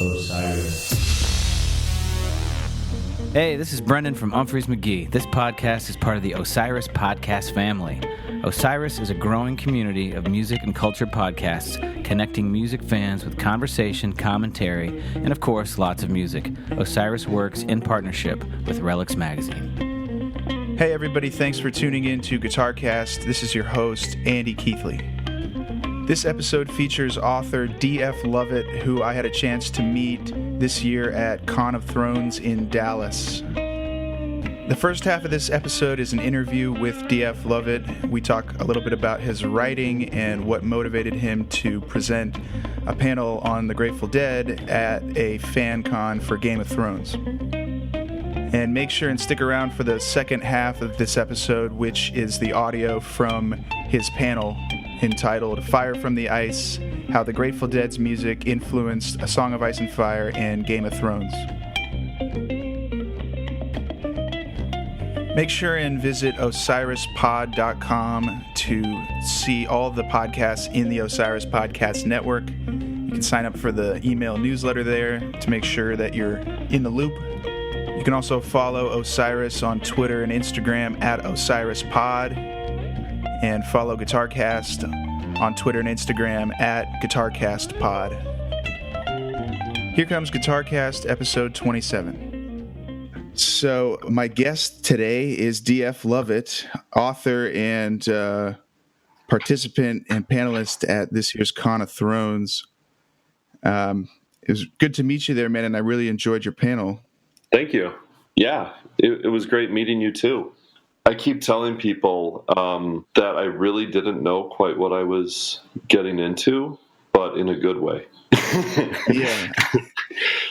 Osiris. Hey, this is Brendan from Humphreys McGee. This podcast is part of the Osiris podcast family. Osiris is a growing community of music and culture podcasts connecting music fans with conversation, commentary, and of course, lots of music. Osiris works in partnership with Relics Magazine. Hey everybody, thanks for tuning in to GuitarCast. This is your host, Andy Keithley. This episode features author D.F. Lovett, who I had a chance to meet this year at Con of Thrones in Dallas. The first half of this episode is an interview with D.F. Lovett. We talk a little bit about his writing and what motivated him to present a panel on the Grateful Dead at a fan con for Game of Thrones. And make sure and stick around for the second half of this episode, which is the audio from his panel entitled Fire from the Ice, How the Grateful Dead's Music Influenced A Song of Ice and Fire and Game of Thrones. Make sure and visit osirispod.com to see all of the podcasts in the Osiris Podcast Network. You can sign up for the email newsletter there to make sure that you're in the loop. You can also follow Osiris on Twitter and Instagram at OsirisPod, and follow GuitarCast on Twitter and Instagram at GuitarCastPod. Here comes GuitarCast episode 27. So my guest today is D.F. Lovett, author and participant and panelist at this year's Con of Thrones. It was good to meet you there, man, and I really enjoyed your panel. Thank you. Yeah, it was great meeting you too. I keep telling people that I really didn't know quite what I was getting into, but in a good way. Yeah.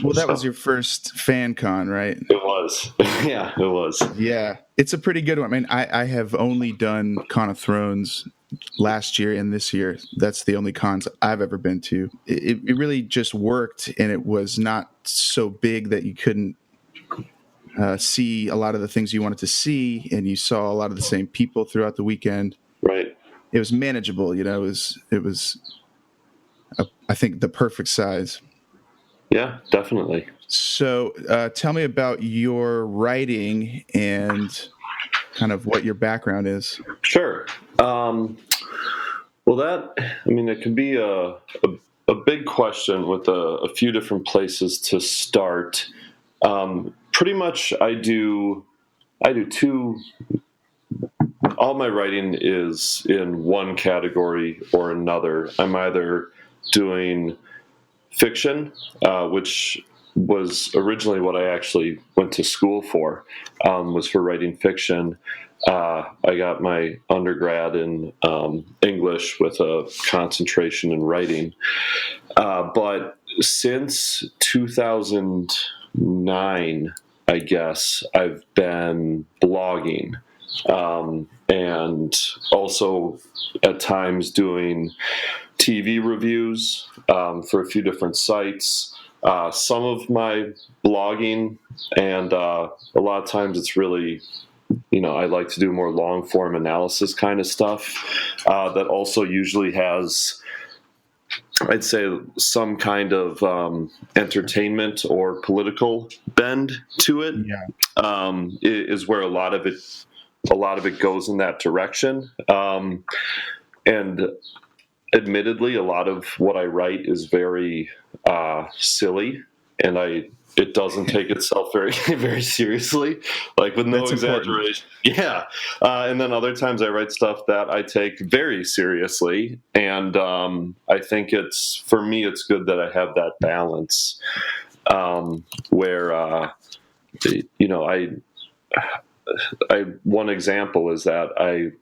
Well, that was your first fan con, right? It was. Yeah, it was. Yeah. It's a pretty good one. I mean, I have only done Con of Thrones last year and this year. That's the only cons I've ever been to. It really just worked, and it was not so big that you couldn't see a lot of the things you wanted to see, and you saw a lot of the same people throughout the weekend. Right. It was manageable, you know. It was I think the perfect size. Yeah, definitely. So tell me about your writing and kind of what your background is. Sure. Well, it can be a big question with a few different places to start. Pretty much I do two. All my writing is in one category or another. I'm either doing fiction, which was originally what I actually went to school for, was for writing fiction. I got my undergrad in English with a concentration in writing. But since 2009, I guess, I've been blogging, and also at times doing TV reviews for a few different sites. Some of my blogging, and a lot of times it's really, I like to do more long-form analysis kind of stuff that also usually has, I'd say, some kind of entertainment or political bend to it. Yeah. Is where a lot of it goes in that direction. And admittedly, a lot of what I write is very silly, and it doesn't take itself very, very seriously, like with no That's exaggeration. Important. Yeah. And then other times I write stuff that I take very seriously. And I think for me, it's good that I have that balance where, one example is that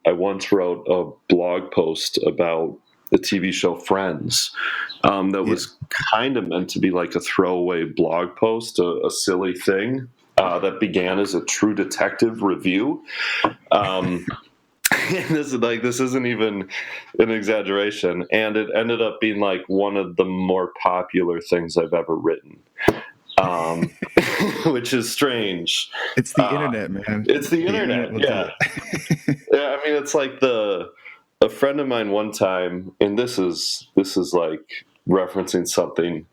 I once wrote a blog post about the TV show Friends that was kind of meant to be like a throwaway blog post, a silly thing that began as a True Detective review. And this isn't even an exaggeration, and it ended up being like one of the more popular things I've ever written. Which is strange. It's the internet, man. It's the internet. Yeah. Yeah. I mean, it's like a friend of mine one time, and this is like referencing something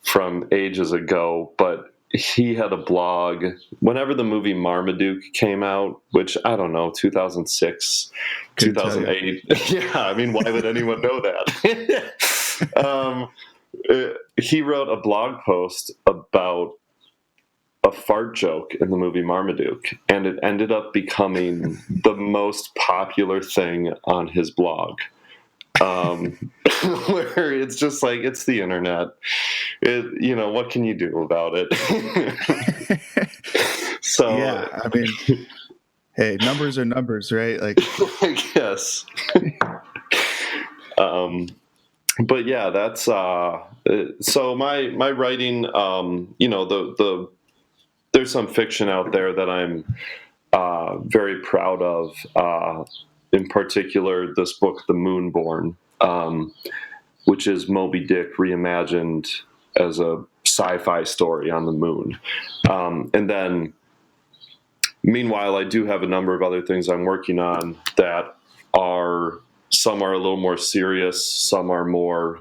from ages ago, but he had a blog whenever the movie Marmaduke came out, which I don't know, 2006, Couldn't tell you. 2008. Yeah, I mean, why would anyone know that? He wrote a blog post about a fart joke in the movie Marmaduke, and it ended up becoming the most popular thing on his blog. Where it's just like, it's the internet. What can you do about it? So yeah, I mean, hey, numbers are numbers, right? Like, I guess. But yeah, that's so my writing. There's some fiction out there that I'm very proud of. In particular, this book, The Moonborn, which is Moby Dick reimagined as a sci-fi story on the moon. And then, meanwhile, I do have a number of other things I'm working on that some are a little more serious, some are more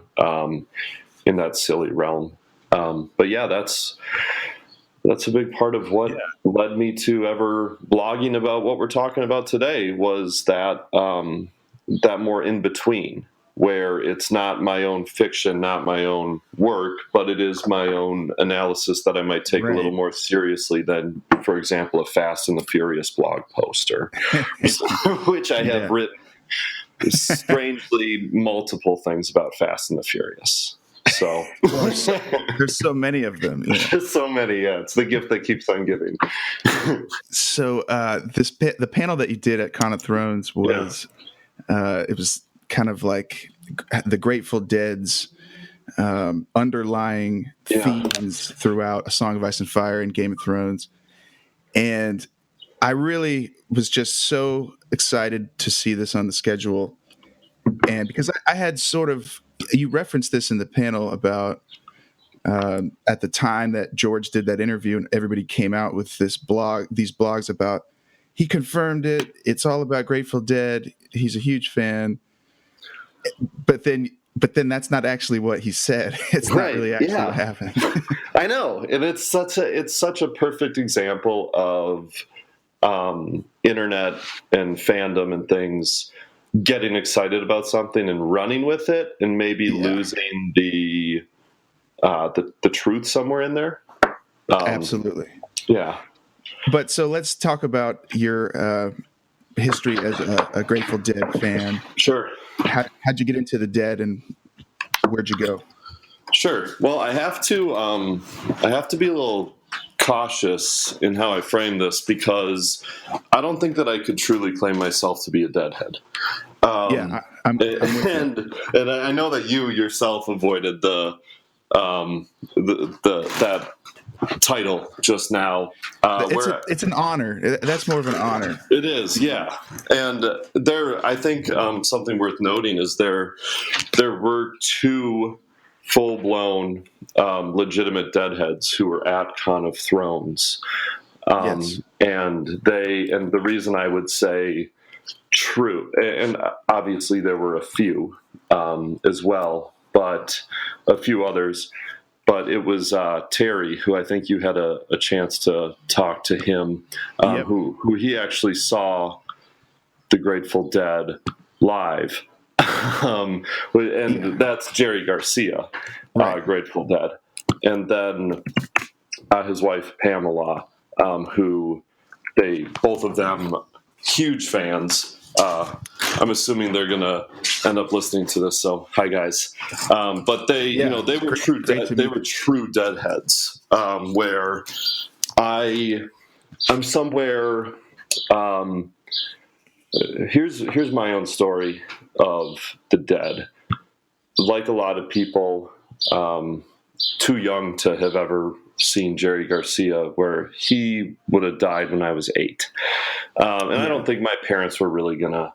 in that silly realm. But yeah, that's a big part of what led me to ever blogging about what we're talking about today, was that that more in between, where it's not my own fiction, not my own work, but it is my own analysis that I might take a little more seriously than, for example, a Fast and the Furious blog post, which I have written strangely multiple things about Fast and the Furious. So there's so many of them. Yeah. There's so many. Yeah, it's the gift that keeps on giving. So the panel that you did at Con of Thrones was it was kind of like the Grateful Dead's underlying themes throughout A Song of Ice and Fire and Game of Thrones, and I really was just so excited to see this on the schedule, and because I had sort of, you referenced this in the panel about at the time that George did that interview and everybody came out with these blogs about, he confirmed it, it's all about Grateful Dead, he's a huge fan, but then that's not actually what he said. It's not really actually what happened. I know, and it's such a perfect example of internet and fandom and things getting excited about something and running with it, and maybe losing the truth somewhere in there. Absolutely. Yeah. But so let's talk about your history as a Grateful Dead fan. Sure. How'd you get into the Dead, and where'd you go? Sure. Well, I have to be a little cautious in how I frame this, because I don't think that I could truly claim myself to be a Deadhead. I'm with you. And I know that you yourself avoided that title just now. It's an honor. That's more of an honor. It is, yeah. And I think something worth noting is there were two full-blown legitimate Deadheads who were at Con of Thrones. And the reason I would say true, and obviously there were a few as well, but a few others. But it was Terry, who I think you had a chance to talk to him, who he actually saw the Grateful Dead live. That's Jerry Garcia, Grateful Dead. And then his wife, Pamela, who both of them, huge fans. I'm assuming they're going to end up listening to this, so hi guys. But they were true Deadheads, where I'm somewhere. Here's my own story of the Dead. Like a lot of people, too young to have ever seen Jerry Garcia, where he would have died when I was 8. And I don't think my parents were really going to,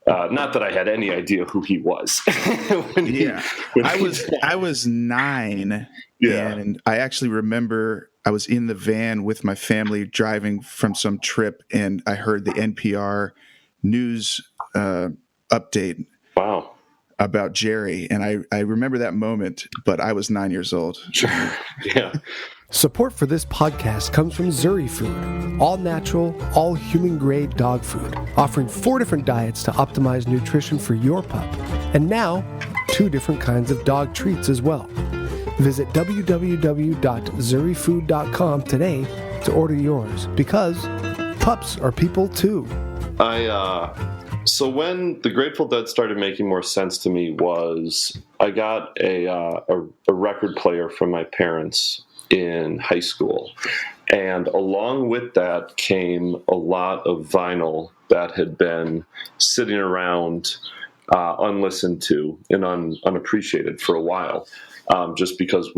not that I had any idea who he was. I was 9, and I actually remember I was in the van with my family driving from some trip, and I heard the NPR news update. Wow. about Jerry, and I remember that moment, but I was 9 years old. Yeah. Support for this podcast comes from Zuri Food, all natural, all human grade dog food, offering 4 different diets to optimize nutrition for your pup, and now 2 different kinds of dog treats as well. Visit www.zurifood.com today to order yours, because pups are people too. So when the Grateful Dead started making more sense to me was I got a record player from my parents in high school. And along with that came a lot of vinyl that had been sitting around unlistened to and unappreciated for a while, just because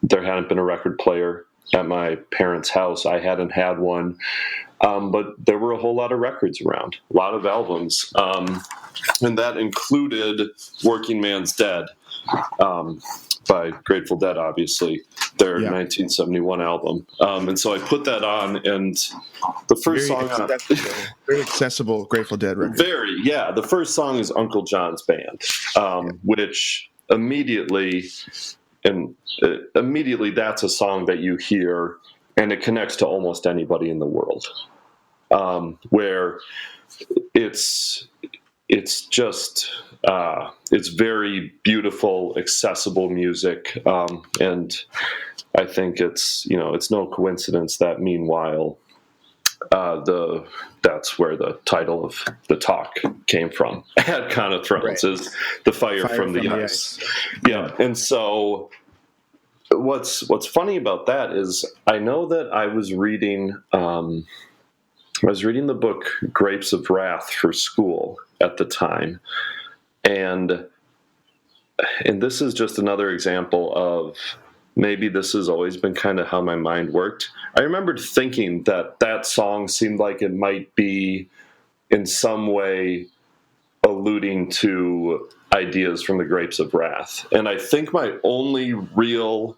there hadn't been a record player at my parents' house. I hadn't had one. But there were a whole lot of records around, a lot of albums, and that included Working Man's Dead by Grateful Dead, obviously, their 1971 album. And so I put that on, and the first very accessible Grateful Dead record. The first song is Uncle John's Band, which immediately that's a song that you hear, and it connects to almost anybody in the world, where it's just it's very beautiful, accessible music, and I think it's no coincidence that meanwhile that's where the title of the talk came from at Con of Thrones, is the fire from the ice. Yeah, and so. What's funny about that is I know that I was reading the book Grapes of Wrath for school at the time, and this is just another example of maybe this has always been kind of how my mind worked. I remembered thinking that song seemed like it might be in some way alluding to ideas from the Grapes of Wrath, and I think my only real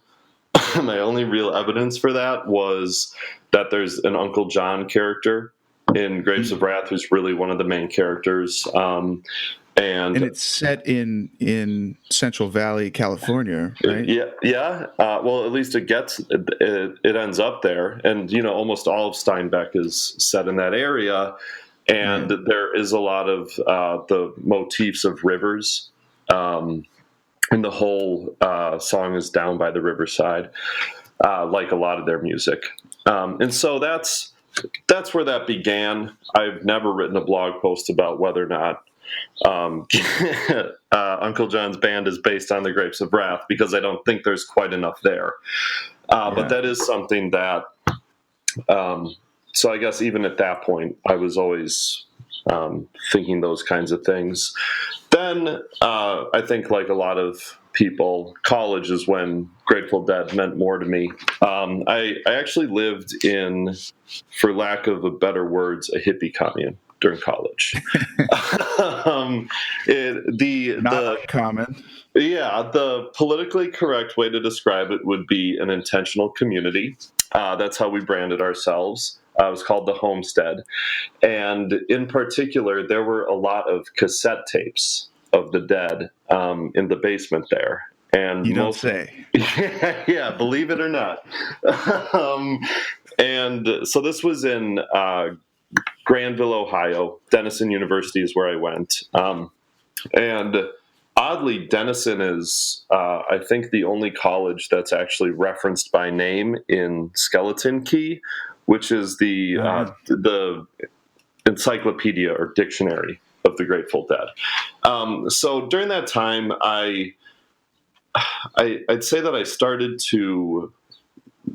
evidence for that was that there's an Uncle John character in Grapes of Wrath who's really one of the main characters, and it's set in Central Valley, California, right? Yeah. Well, at least it ends up there, and almost all of Steinbeck is set in that area, and there is a lot of the motifs of rivers. And the whole song is down by the riverside, like a lot of their music. And so that's where that began. I've never written a blog post about whether or not Uncle John's Band is based on the Grapes of Wrath, because I don't think there's quite enough there. But that is something that, so I guess even at that point, I was always thinking those kinds of things. Then I think, like a lot of people, college is when Grateful Dead meant more to me. I actually lived in, for lack of a better words, a hippie commune during college. Not common. Yeah, the politically correct way to describe it would be an intentional community. That's how we branded ourselves. It was called the Homestead. And in particular, there were a lot of cassette tapes of the Dead in the basement there. And you don't say. Yeah, believe it or not. And so this was in Granville, Ohio. Denison University is where I went. And oddly, Denison is, I think, the only college that's actually referenced by name in Skeleton Key, which is the encyclopedia or dictionary of the Grateful Dead. So during that time, I'd say that I started to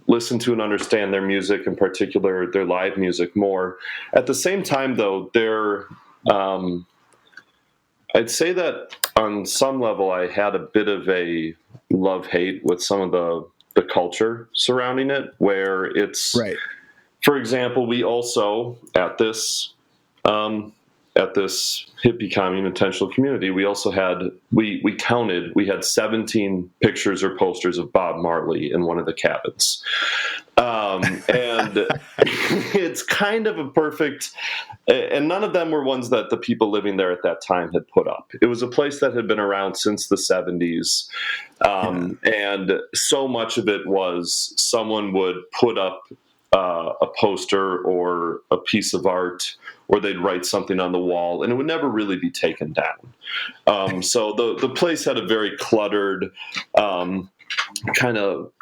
listen to and understand their music, in particular their live music, more. At the same time, though, I'd say that on some level I had a bit of a love-hate with some of the culture surrounding it, where it's, right. For example, we also, at this hippie commune intentional community, we also had, we had 17 pictures or posters of Bob Marley in one of the cabins. And it's kind of a perfect, and none of them were ones that the people living there at that time had put up. It was a place that had been around since the 70s. And so much of it was someone would put up a poster or a piece of art, or they'd write something on the wall, and it would never really be taken down. So the place had a very cluttered, kind of,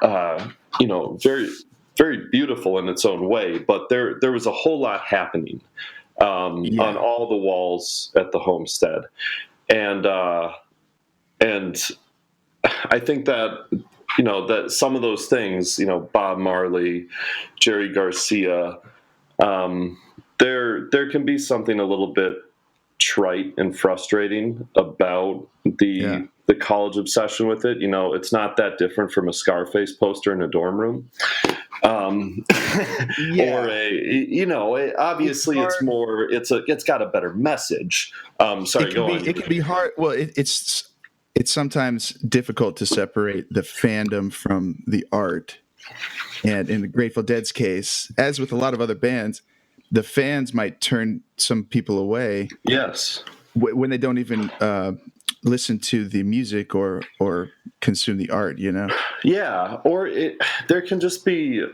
very, very beautiful in its own way, but there was a whole lot happening on all the walls at the homestead, and I think that that some of those things, Bob Marley, Jerry Garcia, there can be something a little bit trite and frustrating about the college obsession with it. It's not that different from a Scarface poster in a dorm room. Or obviously it's got a better message. Sorry, go on. It can be hard. Well, it's sometimes difficult to separate the fandom from the art. And in the Grateful Dead's case, as with a lot of other bands, the fans might turn some people away. Yes. When they don't even listen to the music or consume the art, Yeah. Or there can just be,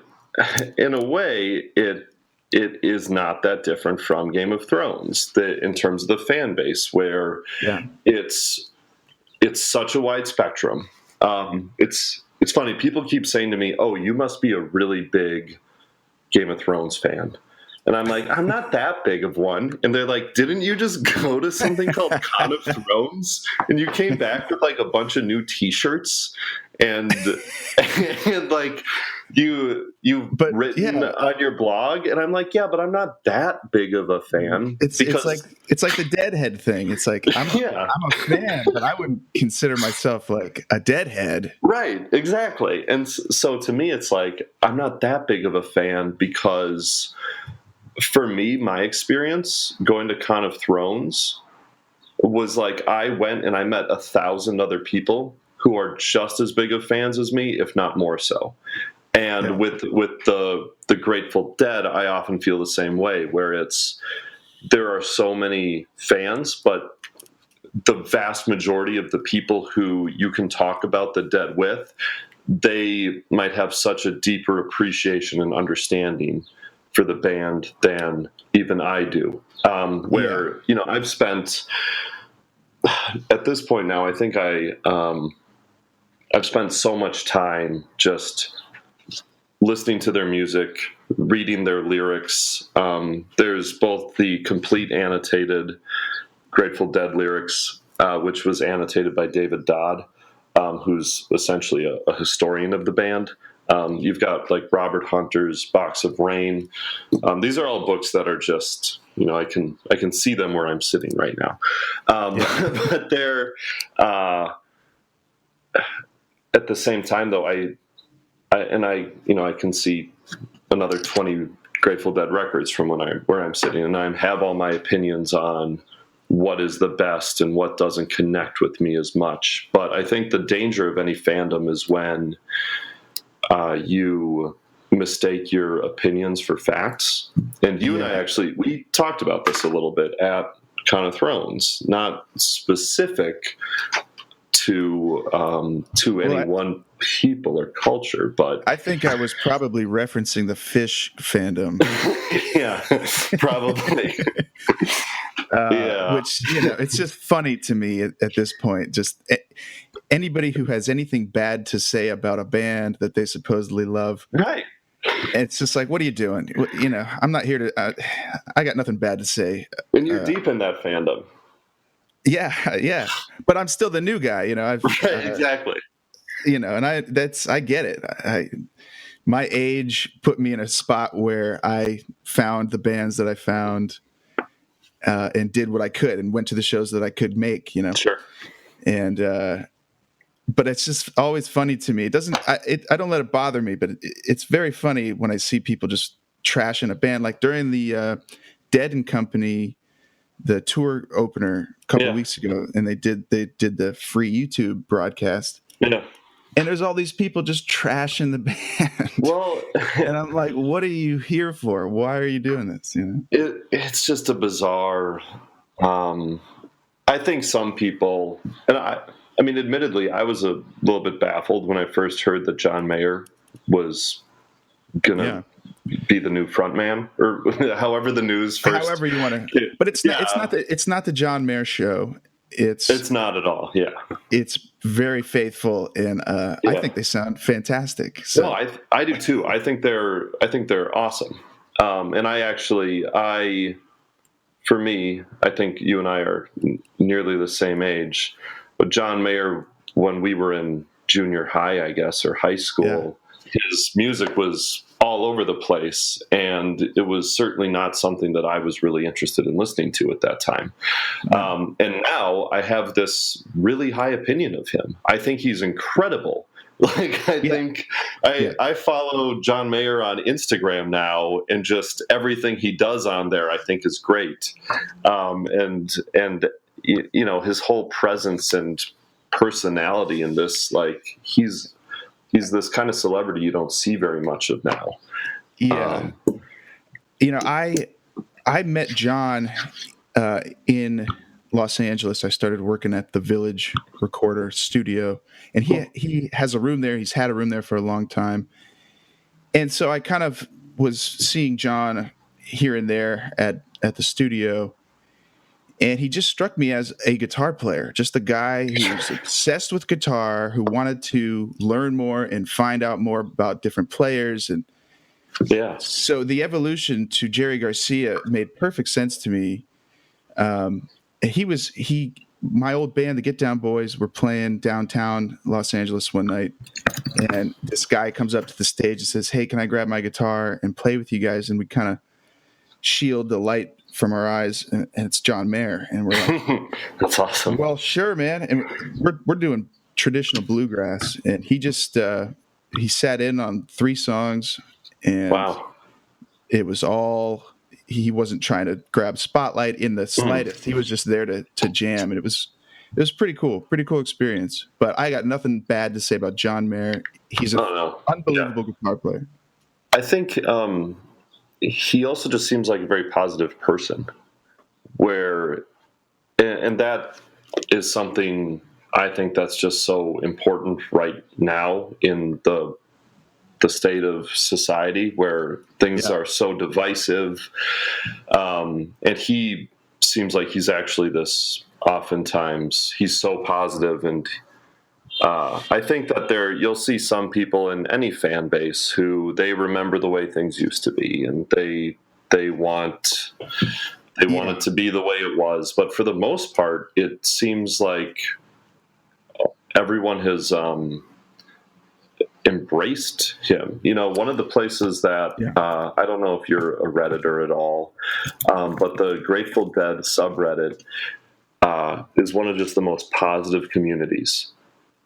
in a way, it is not that different from Game of Thrones in terms of the fan base, where it's such a wide spectrum. It's funny. People keep saying to me, "Oh, you must be a really big Game of Thrones fan." And I'm like, I'm not that big of one. And they're like, didn't you just go to something called Con of Thrones? And you came back with like a bunch of new T-shirts and like you've written on your blog. And I'm like, yeah, but I'm not that big of a fan. It's like the Deadhead thing. It's like I'm a fan, but I wouldn't consider myself like a Deadhead. Right, exactly. And so to me, it's like I'm not that big of a fan because, for me, my experience going to Con of Thrones was like I went and I met 1,000 other people who are just as big of fans as me, if not more so. And with the Grateful Dead, I often feel the same way, where there are so many fans, but the vast majority of the people who you can talk about the Dead with, they might have such a deeper appreciation and understanding for the band than even I do. I've spent, at this point now, I think I've spent so much time just listening to their music, reading their lyrics. There's both the complete annotated Grateful Dead lyrics, which was annotated by David Dodd, who's essentially a historian of the band. You've got like Robert Hunter's Box of Rain. These are all books that are just, I can see them where I'm sitting right now. But they're at the same time though, I can see another 20 Grateful Dead records from where I'm sitting, and I have all my opinions on what is the best and what doesn't connect with me as much. But I think the danger of any fandom is when you mistake your opinions for facts. And you and I we talked about this a little bit at Con of Thrones, not specific to any one people or culture, but I think I was probably referencing the Fish fandom. Yeah, probably. Which, it's just funny to me at this point. Just anybody who has anything bad to say about a band that they supposedly love, right? It's just like, what are you doing? I'm not here to. I got nothing bad to say. And you're deep in that fandom. Yeah, but I'm still the new guy. Exactly. And I get it. My age put me in a spot where I found the bands that I found. And did what I could and went to the shows that I could make, Sure. And, but it's just always funny to me. I don't let it bother me, but it's very funny when I see people just trashing a band. Like during the Dead and Company, the tour opener a couple of weeks ago, and they did the free YouTube broadcast. Yeah. and there's all these people just trashing the band. Well, and I'm like, what are you here for? Why are you doing this? it's just a bizarre. I think some people, and I mean, admittedly, I was a little bit baffled when I first heard that John Mayer was gonna be the new frontman, or however the news first. However you want to, but it's not the John Mayer show. It's not at all. Yeah, it's very faithful, and I think they sound fantastic. So. No, I do too. I think they're awesome. And for me, I think you and I are nearly the same age. But John Mayer, when we were in junior high, I guess, or high school, his music was all over the place, and it was certainly not something that I was really interested in listening to at that time. And now I have this really high opinion of him. I think he's incredible. I follow John Mayer on Instagram now, and just everything he does on there I think is great. And his whole presence and personality in this, like he's this kind of celebrity you don't see very much of now. Yeah. I met John in Los Angeles. I started working at the Village Recorder Studio, and he has a room there. He's had a room there for a long time. And so I kind of was seeing John here and there at the studio, and he just struck me as a guitar player, just a guy who was obsessed with guitar, who wanted to learn more and find out more about different players. And so the evolution to Jerry Garcia made perfect sense to me. My old band, the Get Down Boys, were playing downtown Los Angeles one night, and this guy comes up to the stage and says, "Hey, can I grab my guitar and play with you guys?" And we kind of shield the light from our eyes, and it's John Mayer, and we're like, "That's awesome." Well, sure, man. And we're doing traditional bluegrass, and he just he sat in on 3 songs, and it was all. He wasn't trying to grab spotlight in the slightest. He was just there to jam, and it was pretty cool experience. But I got nothing bad to say about John Mayer. He's an unbelievable guitar player. I think he also just seems like a very positive person, and that is something I think that's just so important right now in the state of society where things are so divisive. And he seems like he's actually oftentimes he's so positive. And I think that you'll see some people in any fan base who they remember the way things used to be, and they want it to be the way it was. But for the most part, it seems like everyone has, embraced him. One of the places that I don't know if you're a Redditor at all, but the Grateful Dead subreddit is one of just the most positive communities,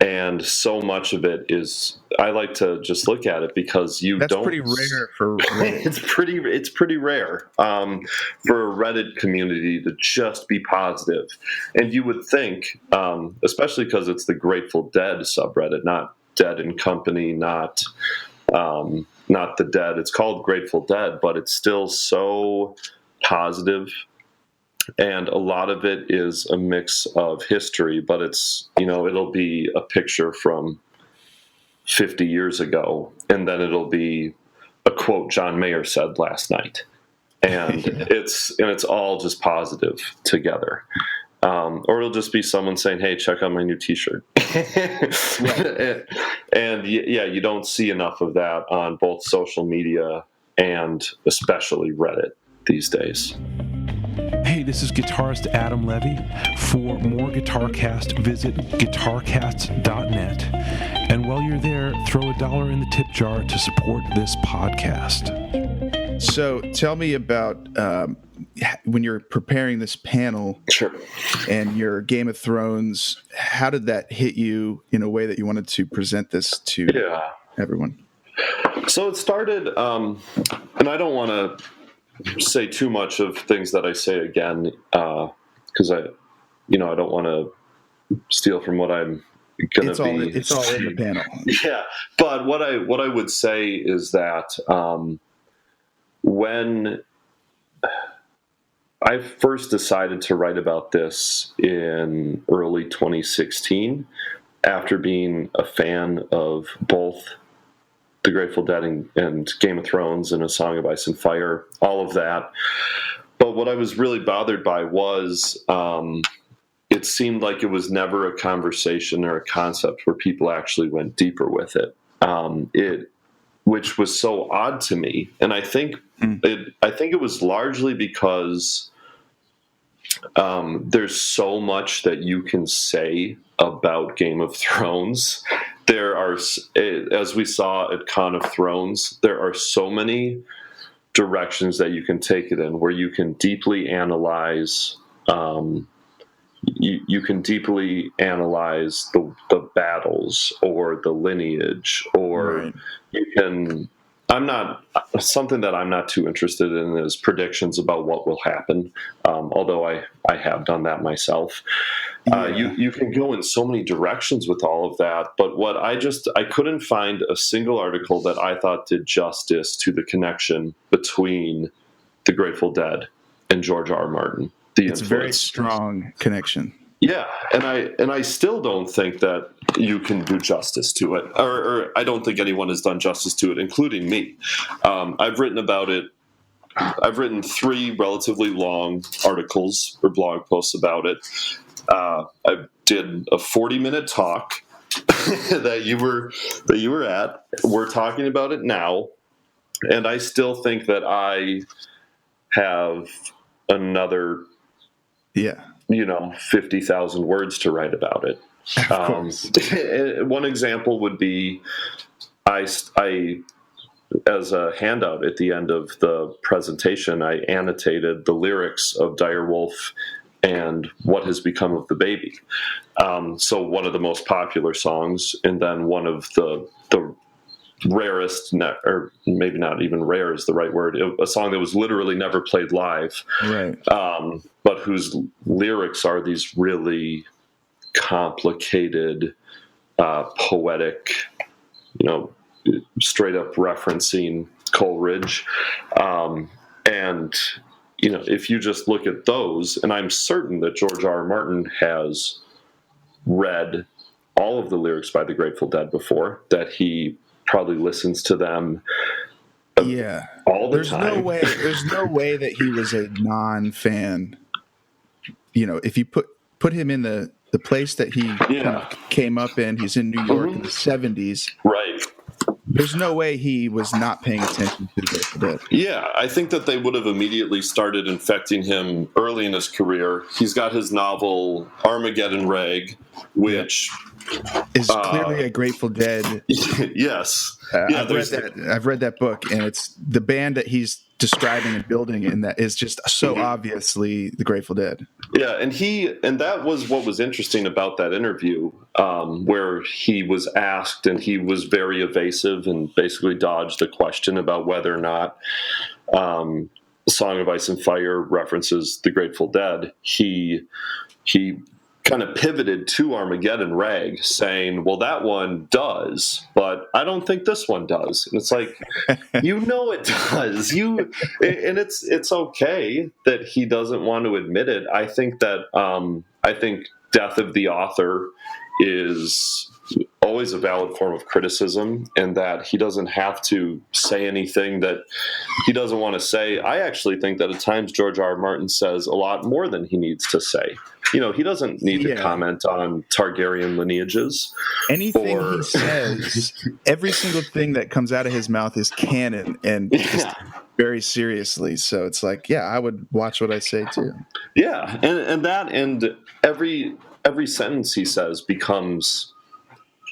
and so much of it is. I like to just look at it because that's pretty rare for Reddit. it's pretty rare for a Reddit community to just be positive, and you would think, especially because it's the Grateful Dead subreddit, not Dead and Company, not the Dead. It's called Grateful Dead, but it's still so positive, and a lot of it is a mix of history. But it's it'll be a picture from 50 years ago, and then it'll be a quote John Mayer said last night, and it's all just positive together. Or it'll just be someone saying, "Hey, check out my new T-shirt." And you don't see enough of that on both social media and especially Reddit these days. Hey, this is guitarist Adam Levy. For more GuitarCast, visit guitarcast.net. And while you're there, throw $1 in the tip jar to support this podcast. So tell me about when you're preparing this panel. Sure. And your Game of Thrones, how did that hit you in a way that you wanted to present this to everyone? So it started, and I don't want to say too much of things that I say again, because I don't want to steal from what I'm going it's to be. It's all in the panel. Yeah, but what I would say is that when I first decided to write about this in early 2016, after being a fan of both The Grateful Dead and Game of Thrones and A Song of Ice and Fire, all of that. But what I was really bothered by was it seemed like it was never a conversation or a concept where people actually went deeper with it. Which was so odd to me, and I think it was largely because there's so much that you can say about Game of Thrones. There are, as we saw at Con of Thrones, there are so many directions that you can take it in, where you can deeply analyze. You can deeply analyze the battles or the lineage, or Right. you can. Something that I'm not too interested in is predictions about what will happen. Although I have done that myself. You can go in so many directions with all of that, but what I couldn't find a single article that I thought did justice to the connection between the Grateful Dead and George R. R. Martin. It's a very strong connection. Yeah, and I still don't think that you can do justice to it, or I don't think anyone has done justice to it, including me. I've written about it. I've written 3 relatively long articles or blog posts about it. I did a 40-minute talk that you were at. We're talking about it now, and I still think that I have another 50,000 words to write about it. Of course. One example would be I, as a handout at the end of the presentation, I annotated the lyrics of Direwolf and What Has Become of the Baby. So one of the most popular songs, and then one of the rarest, or maybe not even rare is the right word, a song that was literally never played live, right? But whose lyrics are these really complicated, poetic, straight up referencing Coleridge. And, if you just look at those, and I'm certain that George R. R. Martin has read all of the lyrics by the Grateful Dead before, that he probably listens to them all the time. There's no way that he was a non-fan. If you put him in the place that he kind of came up in, he's in New York in the 70s. Right. There's no way he was not paying attention to the Grateful Dead. Yeah, I think that they would have immediately started infecting him early in his career. He's got his novel Armageddon Rag, which is clearly a Grateful Dead. Yes. I've read that book, and it's the band that he's describing and building in that is just so obviously the Grateful Dead. Yeah, and that was what was interesting about that interview, where he was asked, and he was very evasive and basically dodged the question about whether or not Song of Ice and Fire references the Grateful Dead. He kind of pivoted to Armageddon Rag, saying, well, that one does, but I don't think this one does. And it's like, it does. And it's okay that he doesn't want to admit it. I think that death of the author is always a valid form of criticism, and that he doesn't have to say anything that he doesn't want to say. I actually think that at times George R. R. Martin says a lot more than he needs to say. He doesn't need to comment on Targaryen lineages. Anything he says, every single thing that comes out of his mouth is canon, and just very seriously. So it's like, I would watch what I say too. Yeah, and every sentence he says becomes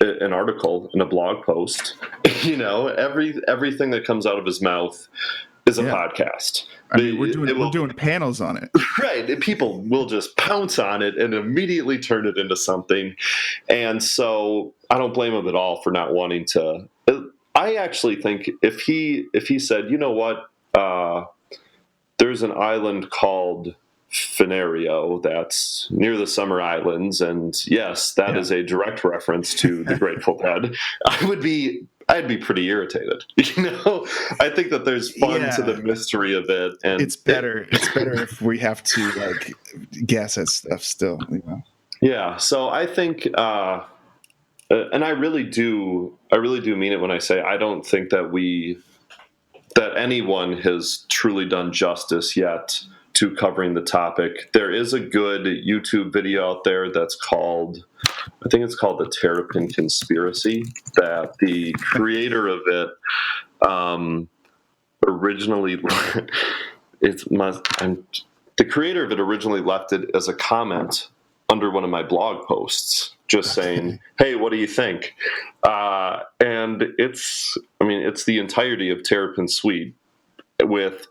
an article in a blog post. Everything that comes out of his mouth is a podcast. I mean, we're doing panels on it. Right. And people will just pounce on it and immediately turn it into something. And so I don't blame him at all for not wanting to. I actually think if he said, you know what, there's an island called Fenario that's near the Summer Islands, and yes, that is a direct reference to the Grateful Dead, I'd be pretty irritated. I think that there's fun to the mystery of it, and it's better if we have to like guess at stuff still. Yeah, so I think, and I really do mean it when I say I don't think that anyone has truly done justice yet to covering the topic. There is a good YouTube video out there that's called, I think it's called The Terrapin Conspiracy, that the creator of it originally left it as a comment under one of my blog posts, just saying, "Hey, what do you think?" And it's the entirety of Terrapin Suite with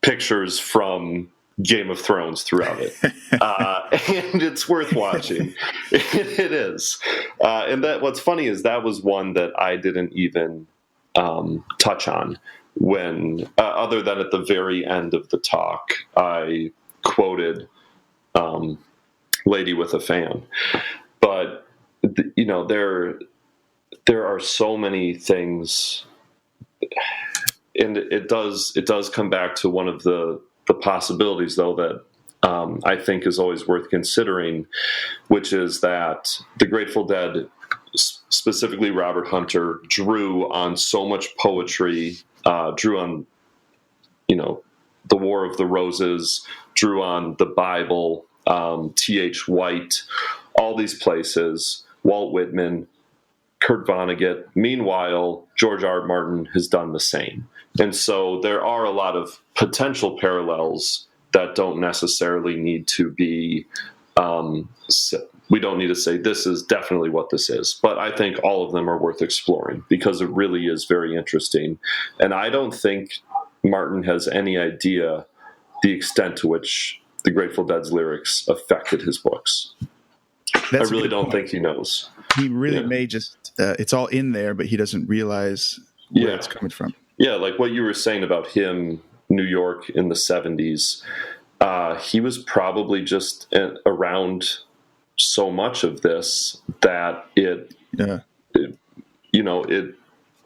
pictures from Game of Thrones throughout it, and it's worth watching. It is, and that what's funny is that was one that I didn't even touch on when, other than at the very end of the talk, I quoted "Lady with a Fan," but there are so many things, and it does come back to one of the possibilities, though, that I think is always worth considering, which is that the Grateful Dead, specifically Robert Hunter, drew on so much poetry, drew on, the War of the Roses, drew on the Bible, T.H. White, all these places, Walt Whitman, Kurt Vonnegut. Meanwhile, George R. Martin has done the same. And so there are a lot of potential parallels that don't necessarily need to be, we don't need to say this is definitely what this is. But I think all of them are worth exploring because it really is very interesting. And I don't think Martin has any idea the extent to which the Grateful Dead's lyrics affected his books. I really don't think he knows. He really may just, it's all in there, but he doesn't realize where it's coming from. Yeah, like what you were saying about him, New York in the 70s, he was probably just around so much of this that it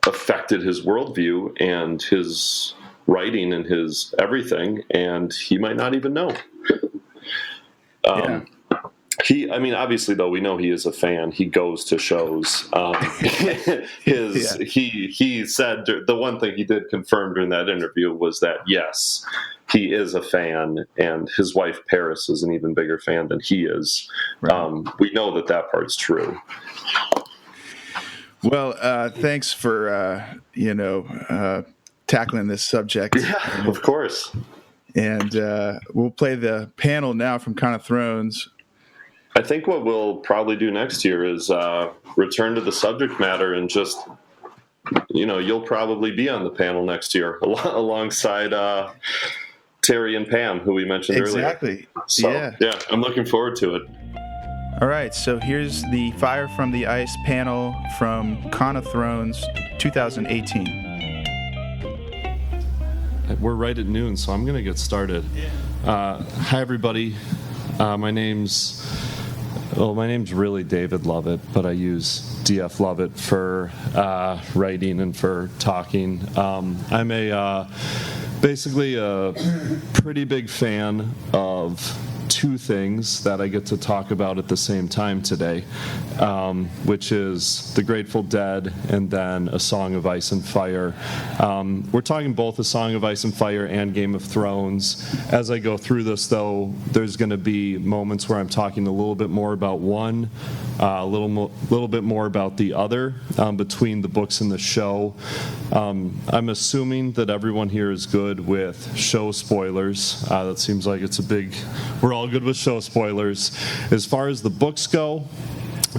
affected his worldview and his writing and his everything, and he might not even know. Obviously, though, we know he is a fan. He goes to shows. He said the one thing he did confirm during that interview was that, yes, he is a fan, and his wife, Paris, is an even bigger fan than he is. Right. We know that part's true. Well, thanks for, tackling this subject. Yeah, of course. And we'll play the panel now from Con of Thrones. I think what we'll probably do next year is return to the subject matter and just, you'll probably be on the panel next year alongside Terry and Pam, who we mentioned earlier. Exactly. So, yeah, I'm looking forward to it. All right, so here's the Fire from the Ice panel from Con of Thrones 2018. We're right at noon, so I'm going to get started. Hi, everybody. My name's really David Lovett, but I use DF Lovett for writing and for talking. I'm basically a pretty big fan of two things that I get to talk about at the same time today, which is the Grateful Dead and then A Song of Ice and Fire. We're talking both A Song of Ice and Fire and Game of Thrones. As I go through this, though, there's going to be moments where I'm talking a little bit more about one, a little bit more about the other, between the books and the show. I'm assuming that everyone here is good with show spoilers. That seems like it's we're all good with show spoilers. As far as the books go,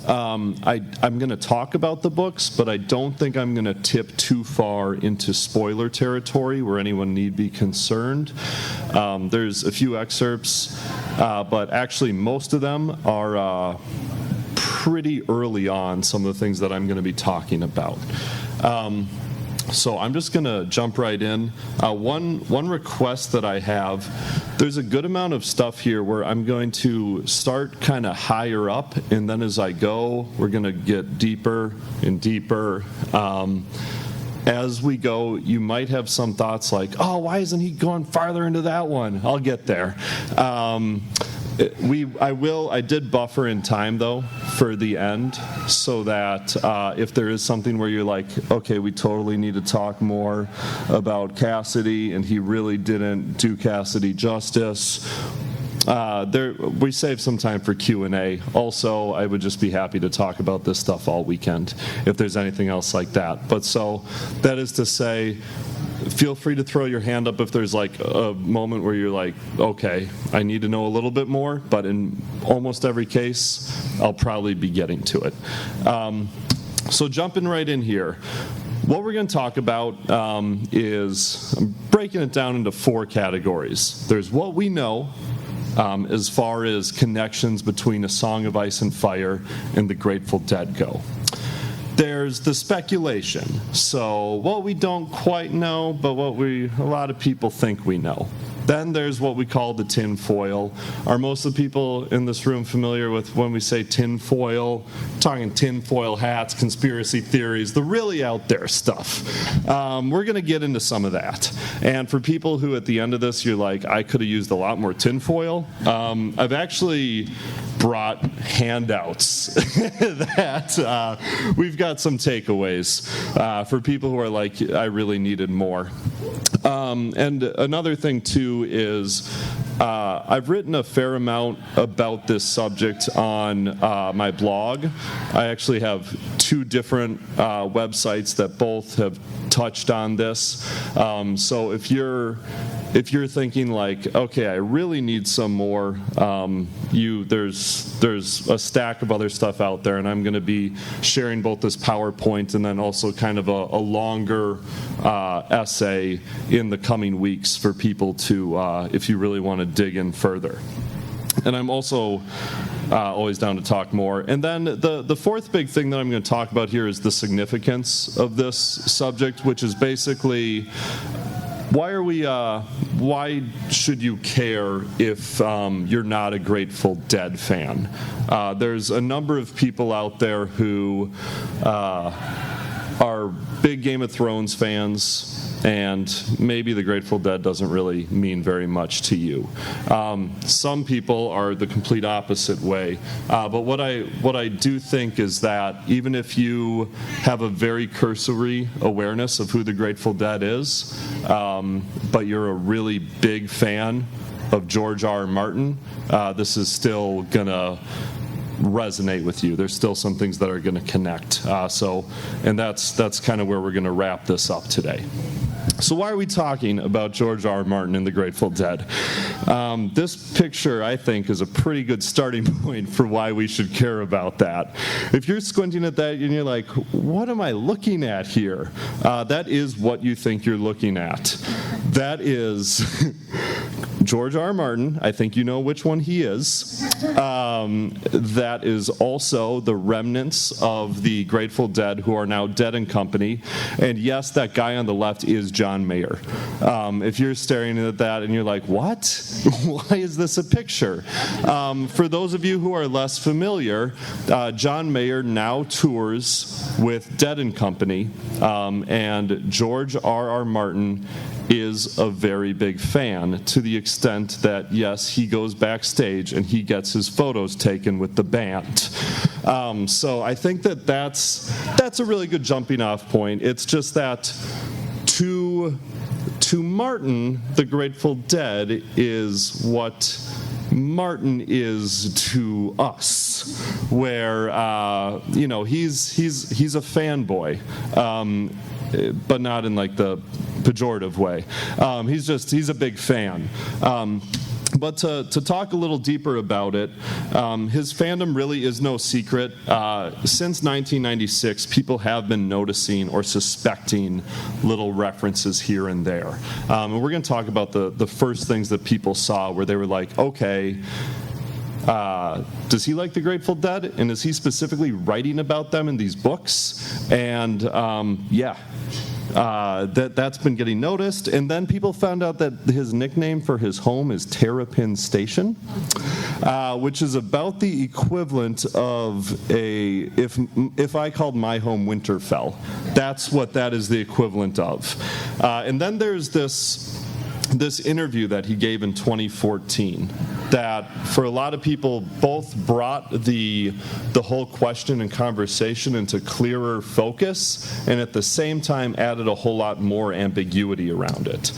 I'm going to talk about the books, but I don't think I'm going to tip too far into spoiler territory where anyone need be concerned. There's a few excerpts, but actually most of them are pretty early on, some of the things that I'm going to be talking about. So I'm just going to jump right in. One request that I have, there's a good amount of stuff here where I'm going to start kind of higher up, and then as I go, we're going to get deeper and deeper. As we go, you might have some thoughts like, oh, why isn't he going farther into that one? I'll get there. I did buffer in time, though, for the end, so that if there is something where you're like, okay, we totally need to talk more about Cassidy, and he really didn't do Cassidy justice, we save some time for Q&A. Also, I would just be happy to talk about this stuff all weekend if there's anything else like that. But so that is to say, feel free to throw your hand up if there's like a moment where you're like, okay, I need to know a little bit more, but in almost every case, I'll probably be getting to it. So jumping right in here, what we're going to talk about is I'm breaking it down into 4 categories. There's what we know, as far as connections between A Song of Ice and Fire and the Grateful Dead go. There's the speculation, so what we don't quite know, but what a lot of people think we know. Then there's what we call the tin foil. Are most of the people in this room familiar with when we say tin foil? Talking tin foil hats, conspiracy theories, the really out there stuff. We're going to get into some of that. And for people who at the end of this, you're like, I could have used a lot more tin foil, I've actually brought handouts that we've got some takeaways for people who are like, I really needed more. And another thing, too, is I've written a fair amount about this subject on my blog. I actually have 2 different websites that both have touched on this. So if you're thinking like, okay, I really need some more, there's a stack of other stuff out there, and I'm going to be sharing both this PowerPoint and then also kind of a longer essay in the coming weeks for people to, if you really want to dig in further. And I'm also always down to talk more. And then the fourth big thing that I'm going to talk about here is the significance of this subject, which is basically why should you care if you're not a Grateful Dead fan? There's a number of people out there who are big Game of Thrones fans, and maybe the Grateful Dead doesn't really mean very much to you. Some people are the complete opposite way. But what I do think is that even if you have a very cursory awareness of who the Grateful Dead is, but you're a really big fan of George R. R. Martin, this is still gonna resonate with you. There's still some things that are going to connect. And that's kind of where we're going to wrap this up today. So why are we talking about George R. R. Martin and the Grateful Dead? This picture, I think, is a pretty good starting point for why we should care about that. If you're squinting at that and you're like, what am I looking at here? That is what you think you're looking at. That is George R. R. Martin. I think you know which one he is. That is also the remnants of the Grateful Dead who are now Dead and Company. And yes, that guy on the left is John Mayer. If you're staring at that and you're like, what? Why is this a picture? For those of you who are less familiar, John Mayer now tours with Dead and Company, and George R. R. Martin is a very big fan, to the extent that, yes, he goes backstage and he gets his photos taken with the band. So I think that's a really good jumping off point. It's just that to Martin, the Grateful Dead is what Martin is to us, where he's a fanboy, but not in like the pejorative way. He's a big fan. But to talk a little deeper about it, his fandom really is no secret. Since 1996, people have been noticing or suspecting little references here and there. And we're going to talk about the first things that people saw where they were like, okay, does he like the Grateful Dead? And is he specifically writing about them in these books? And that's been getting noticed. And then people found out that his nickname for his home is Terrapin Station, which is about the equivalent of if I called my home Winterfell. That's what that is the equivalent of. And then there's this interview that he gave in 2014 that for a lot of people both brought the whole question and conversation into clearer focus and at the same time added a whole lot more ambiguity around it.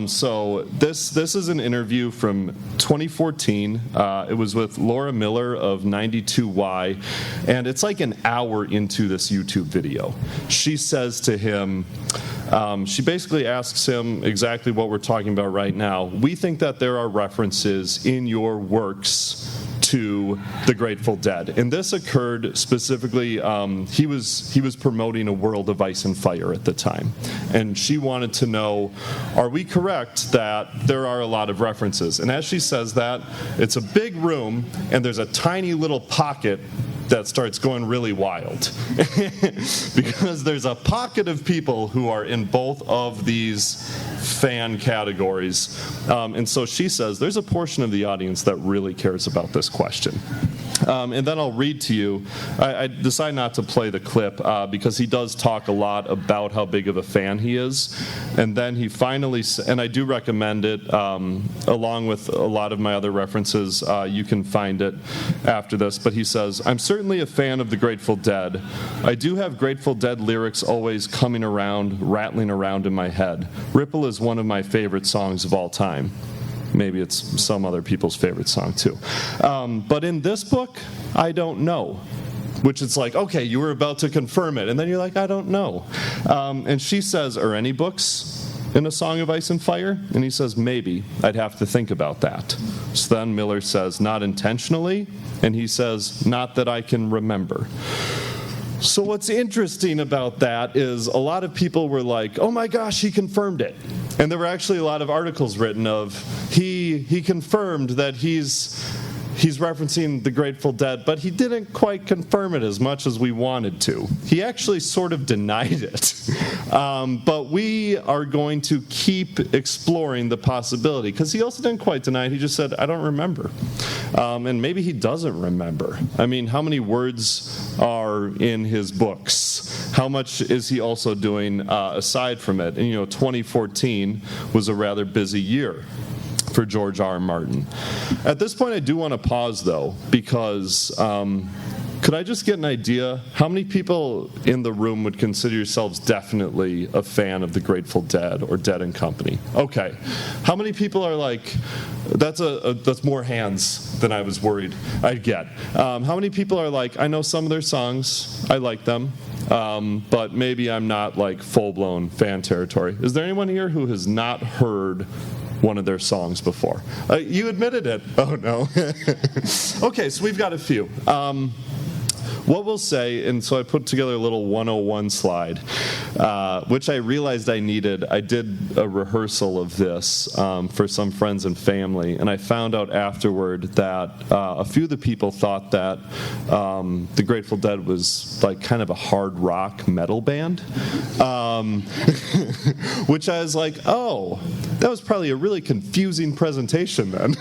So this is an interview from 2014. It was with Laura Miller of 92Y, and it's like an hour into this YouTube video. She says to him, she basically asks him exactly what we're talking about right now. We think that there are references in your works to the Grateful Dead, and this occurred specifically. He was promoting A World of Ice and Fire at the time, and she wanted to know, are we correct that there are a lot of references? And as she says that, it's a big room, and there's a tiny little pocket that starts going really wild because there's a pocket of people who are in both of these fan categories. And so she says there's a portion of the audience that really cares about this question. And then I'll read to you. I decide not to play the clip because he does talk a lot about how big of a fan he is. And then he finally, and I do recommend it, along with a lot of my other references. You can find it after this. But he says, I'm certainly a fan of the Grateful Dead. I do have Grateful Dead lyrics always coming around, rattling around in my head. Ripple is one of my favorite songs of all time. Maybe it's some other people's favorite song too. But in this book, I don't know. Which it's like, okay, you were about to confirm it. And then you're like, I don't know. And she says, are any books in A Song of Ice and Fire? And he says, maybe. I'd have to think about that. So then Miller says, not intentionally. And he says, not that I can remember. So what's interesting about that is a lot of people were like, oh my gosh, he confirmed it. And there were actually a lot of articles written of he confirmed that he's referencing the Grateful Dead, but he didn't quite confirm it as much as we wanted to. He actually sort of denied it. But we are going to keep exploring the possibility, because he also didn't quite deny it. He just said, I don't remember. And maybe he doesn't remember. I mean, how many words are in his books? How much is he also doing aside from it? And, 2014 was a rather busy year for George R. R. Martin. At this point, I do want to pause, though, because could I just get an idea? How many people in the room would consider yourselves definitely a fan of the Grateful Dead or Dead and Company? Okay. How many people are like, that's more hands than I was worried I'd get. How many people are like, I know some of their songs, I like them, but maybe I'm not like full-blown fan territory. Is there anyone here who has not heard one of their songs before? You admitted it. Oh, no. Okay, so we've got a few. What we'll say, and so I put together a little 101 slide, which I realized I needed. I did a rehearsal of this for some friends and family, and I found out afterward that a few of the people thought that the Grateful Dead was like kind of a hard rock metal band, which I was like, oh, that was probably a really confusing presentation then.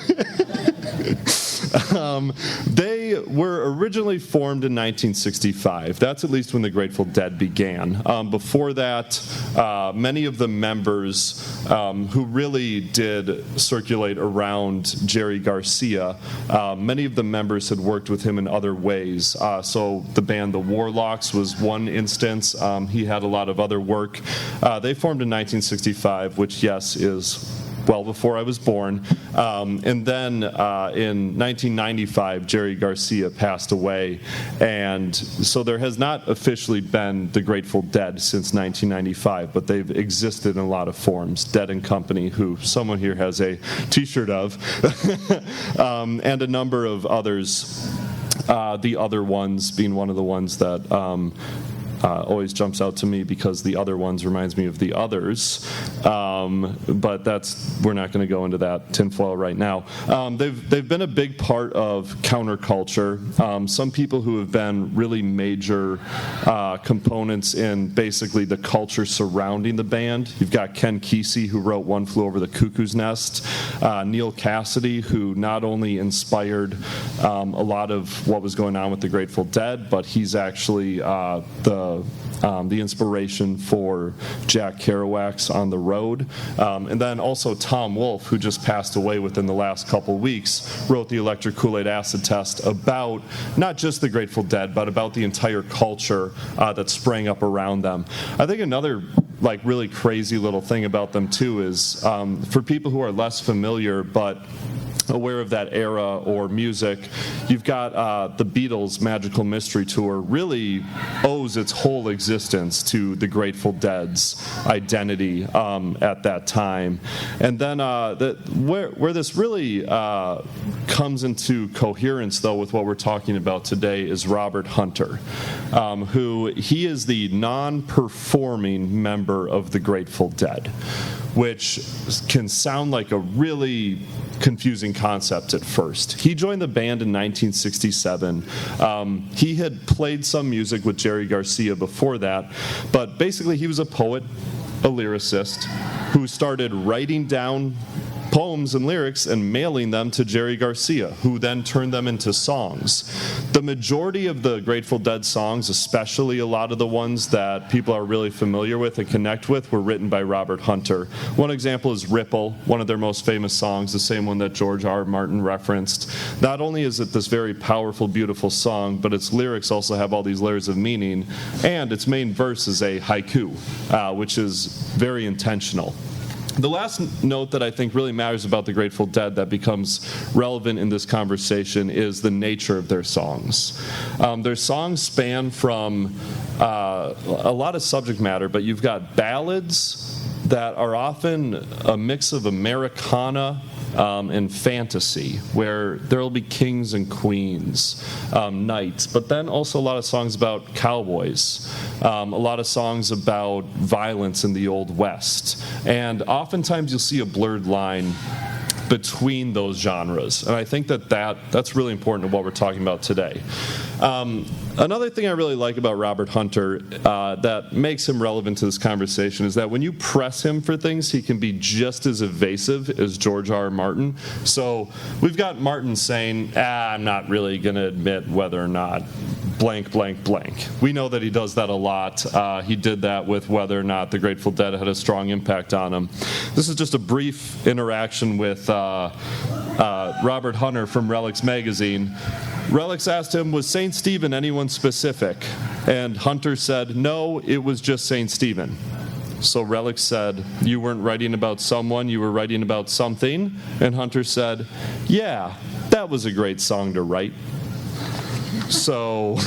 They were originally formed in 1965. That's at least when the Grateful Dead began. Before that, many of the members who really did circulate around Jerry Garcia, many of the members had worked with him in other ways. So the band The Warlocks was one instance. He had a lot of other work. They formed in 1965, which, yes, is well before I was born. And then in 1995, Jerry Garcia passed away. And so there has not officially been the Grateful Dead since 1995, but they've existed in a lot of forms. Dead and Company, who someone here has a t-shirt of, and a number of others, the other ones being one of the ones that always jumps out to me because the other ones reminds me of the others. But we're not going to go into that tinfoil right now. They've been a big part of counterculture. Some people who have been really major components in basically the culture surrounding the band. You've got Ken Kesey, who wrote One Flew Over the Cuckoo's Nest. Neil Cassidy, who not only inspired a lot of what was going on with the Grateful Dead, but he's actually the inspiration for Jack Kerouac's On the Road. And then also Tom Wolfe, who just passed away within the last couple weeks, wrote the Electric Kool-Aid Acid Test about not just the Grateful Dead, but about the entire culture that sprang up around them. I think another really crazy little thing about them too is for people who are less familiar but aware of that era or music, you've got the Beatles' Magical Mystery Tour really owes its whole existence to the Grateful Dead's identity at that time. And then where this really comes into coherence, though, with what we're talking about today is Robert Hunter, who he is the non-performing member of the Grateful Dead, which can sound like a really confusing concept at first. He joined the band in 1967. He had played some music with Jerry Garcia before that, but basically he was a poet, a lyricist, who started writing down poems and lyrics and mailing them to Jerry Garcia, who then turned them into songs. The majority of the Grateful Dead songs, especially a lot of the ones that people are really familiar with and connect with, were written by Robert Hunter. One example is Ripple, one of their most famous songs, the same one that George R. R. Martin referenced. Not only is it this very powerful, beautiful song, but its lyrics also have all these layers of meaning, and its main verse is a haiku, which is very intentional. The last note that I think really matters about the Grateful Dead that becomes relevant in this conversation is the nature of their songs. Their songs span from a lot of subject matter, but you've got ballads that are often a mix of Americana and fantasy, where there will be kings and queens, knights, but then also a lot of songs about cowboys, a lot of songs about violence in the Old West, and oftentimes you'll see a blurred line between those genres, and I think that's really important to what we're talking about today. Another thing I really like about Robert Hunter that makes him relevant to this conversation is that when you press him for things, he can be just as evasive as George R. R. Martin. So we've got Martin saying, I'm not really going to admit whether or not blank, blank, blank. We know that he does that a lot. He did that with whether or not the Grateful Dead had a strong impact on him. This is just a brief interaction with Robert Hunter from Relics magazine. Relics asked him, was St. Stephen anyone specific? And Hunter said, no, it was just St. Stephen. So Relics said, you weren't writing about someone, you were writing about something? And Hunter said, yeah, that was a great song to write. So,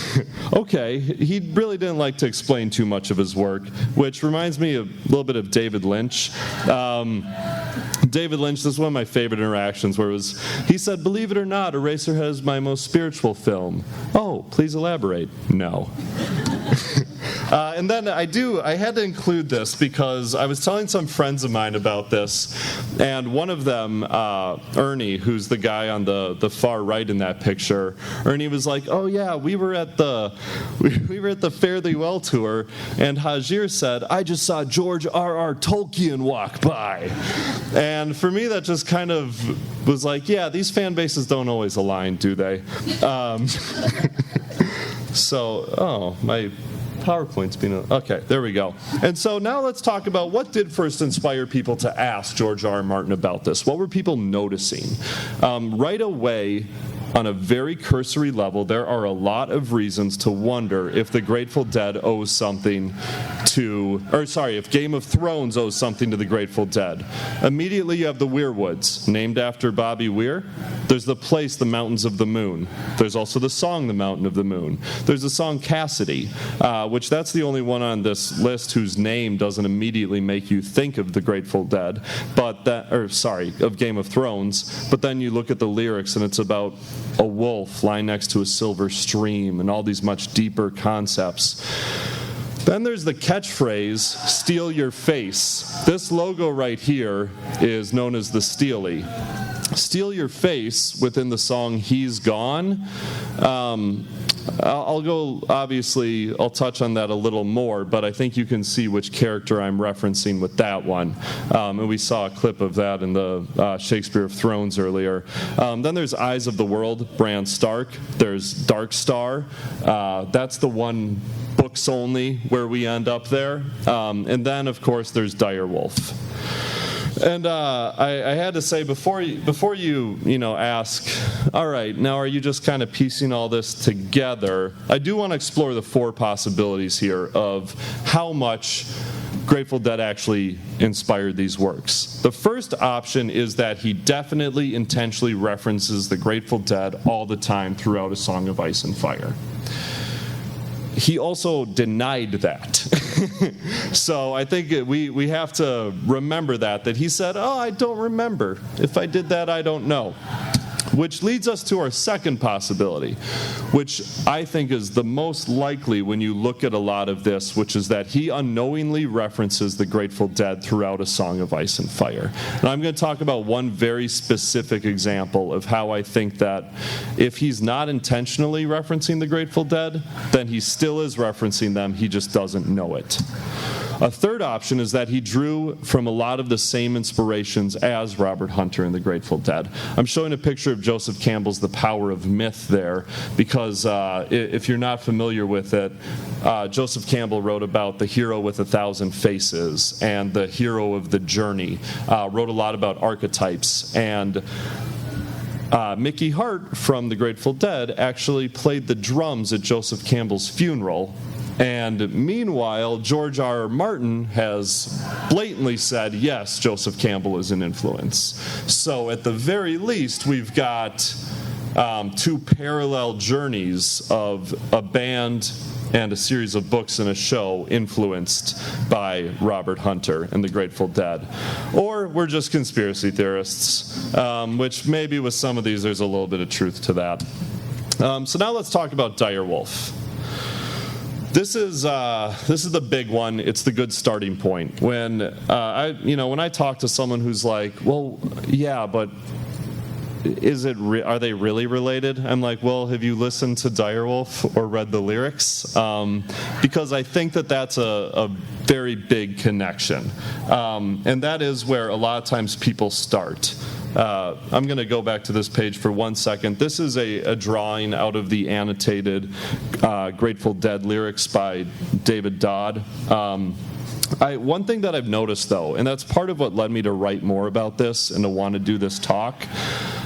okay, he really didn't like to explain too much of his work, which reminds me a little bit of David Lynch. David Lynch, this is one of my favorite interactions, where he said, believe it or not, Eraserhead is my most spiritual film. Oh, please elaborate. No. And then I had to include this because I was telling some friends of mine about this, and one of them, Ernie, who's the guy on the far right in that picture, Ernie was like, oh yeah, we were at the Fare Thee Well tour, and Hajir said, I just saw George R. R. Tolkien walk by. And for me, that just kind of was like, yeah, these fan bases don't always align, do they? My PowerPoint's been... Okay, there we go. And so now let's talk about what did first inspire people to ask George R. R. Martin about this. What were people noticing? Right away, on a very cursory level, there are a lot of reasons to wonder if the Grateful Dead owes something if Game of Thrones owes something to the Grateful Dead. Immediately you have the Weirwoods, named after Bobby Weir. There's the place, The Mountains of the Moon. There's also the song, The Mountain of the Moon. There's the song Cassidy, which that's the only one on this list whose name doesn't immediately make you think of the Grateful Dead, of Game of Thrones. But then you look at the lyrics and it's about a wolf lying next to a silver stream and all these much deeper concepts. Then there's the catchphrase, steal your face. This logo right here is known as the Steely. Steal your face within the song He's Gone. I'll touch on that a little more, but I think you can see which character I'm referencing with that one. And we saw a clip of that in the Shakespeare of Thrones earlier. Then there's Eyes of the World, Bran Stark. There's Dark Star. That's the one books only where we end up there. And then, of course, there's Dire Wolf. And I had to say, before you ask, all right, now are you just kind of piecing all this together? I do want to explore the four possibilities here of how much Grateful Dead actually inspired these works. The first option is that he definitely intentionally references the Grateful Dead all the time throughout A Song of Ice and Fire. He also denied that. So I think we have to remember that he said, I don't remember. If I did that, I don't know. Which leads us to our second possibility, which I think is the most likely when you look at a lot of this, which is that he unknowingly references the Grateful Dead throughout A Song of Ice and Fire. And I'm going to talk about one very specific example of how I think that if he's not intentionally referencing the Grateful Dead, then he still is referencing them, he just doesn't know it. A third option is that he drew from a lot of the same inspirations as Robert Hunter and the Grateful Dead. I'm showing a picture of Joseph Campbell's The Power of Myth there because if you're not familiar with it, Joseph Campbell wrote about the hero with 1,000 faces and the hero of the journey, wrote a lot about archetypes, and Mickey Hart from the Grateful Dead actually played the drums at Joseph Campbell's funeral. And meanwhile, George R.R. Martin has blatantly said, yes, Joseph Campbell is an influence. So at the very least, we've got two parallel journeys of a band and a series of books and a show influenced by Robert Hunter and the Grateful Dead. Or we're just conspiracy theorists, which maybe with some of these there's a little bit of truth to that. So now let's talk about Dire Wolf. This is the big one. It's the good starting point. When I talk to someone who's like, well, yeah, but are they really related? I'm like, well, have you listened to Dire Wolf or read the lyrics? Because I think that's a very big connection, and that is where a lot of times people start. I'm going to go back to this page for 1 second. This is a drawing out of the annotated Grateful Dead lyrics by David Dodd. One thing that I've noticed, though, and that's part of what led me to write more about this and to want to do this talk,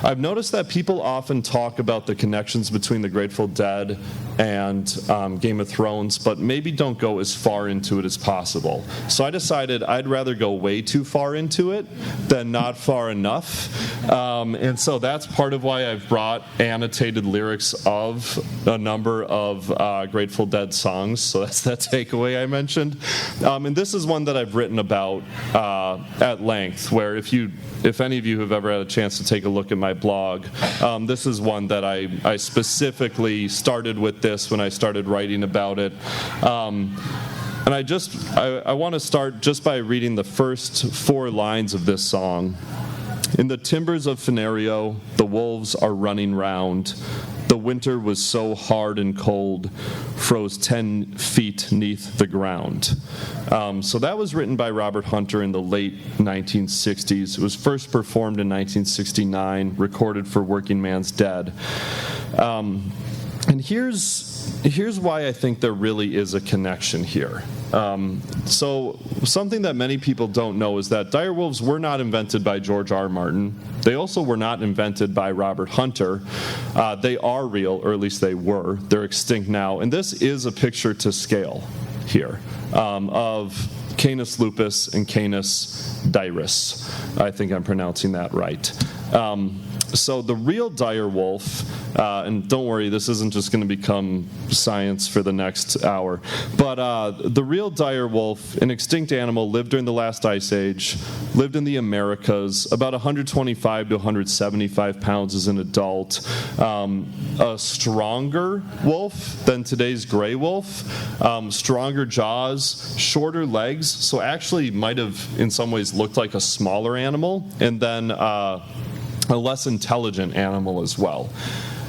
I've noticed that people often talk about the connections between the Grateful Dead and Game of Thrones, but maybe don't go as far into it as possible. So I decided I'd rather go way too far into it than not far enough. And so that's part of why I've brought annotated lyrics of a number of Grateful Dead songs. So that's that takeaway I mentioned. And this is one that I've written about at length, where if any of you have ever had a chance to take a look at my blog, this is one that I specifically started with this when I started writing about it. And I want to start just by reading the first 4 lines of this song. In the timbers of Fenario, the wolves are running round. The winter was so hard and cold, froze 10 feet 'neath the ground. So that was written by Robert Hunter in the late 1960s. It was first performed in 1969, recorded for Working Man's Dead. And here's why I think there really is a connection here. So something that many people don't know is that dire wolves were not invented by George R. Martin. They also were not invented by Robert Hunter. They are real, or at least they were. They're extinct now. And this is a picture to scale here of Canis lupus and Canis dirus. I think I'm pronouncing that right. So the real dire wolf, and don't worry, this isn't just going to become science for the next hour, but the real dire wolf, an extinct animal, lived during the last ice age, lived in the Americas, about 125 to 175 pounds as an adult, a stronger wolf than today's gray wolf, stronger jaws, shorter legs, so actually might have in some ways looked like a smaller animal, and then a less intelligent animal as well.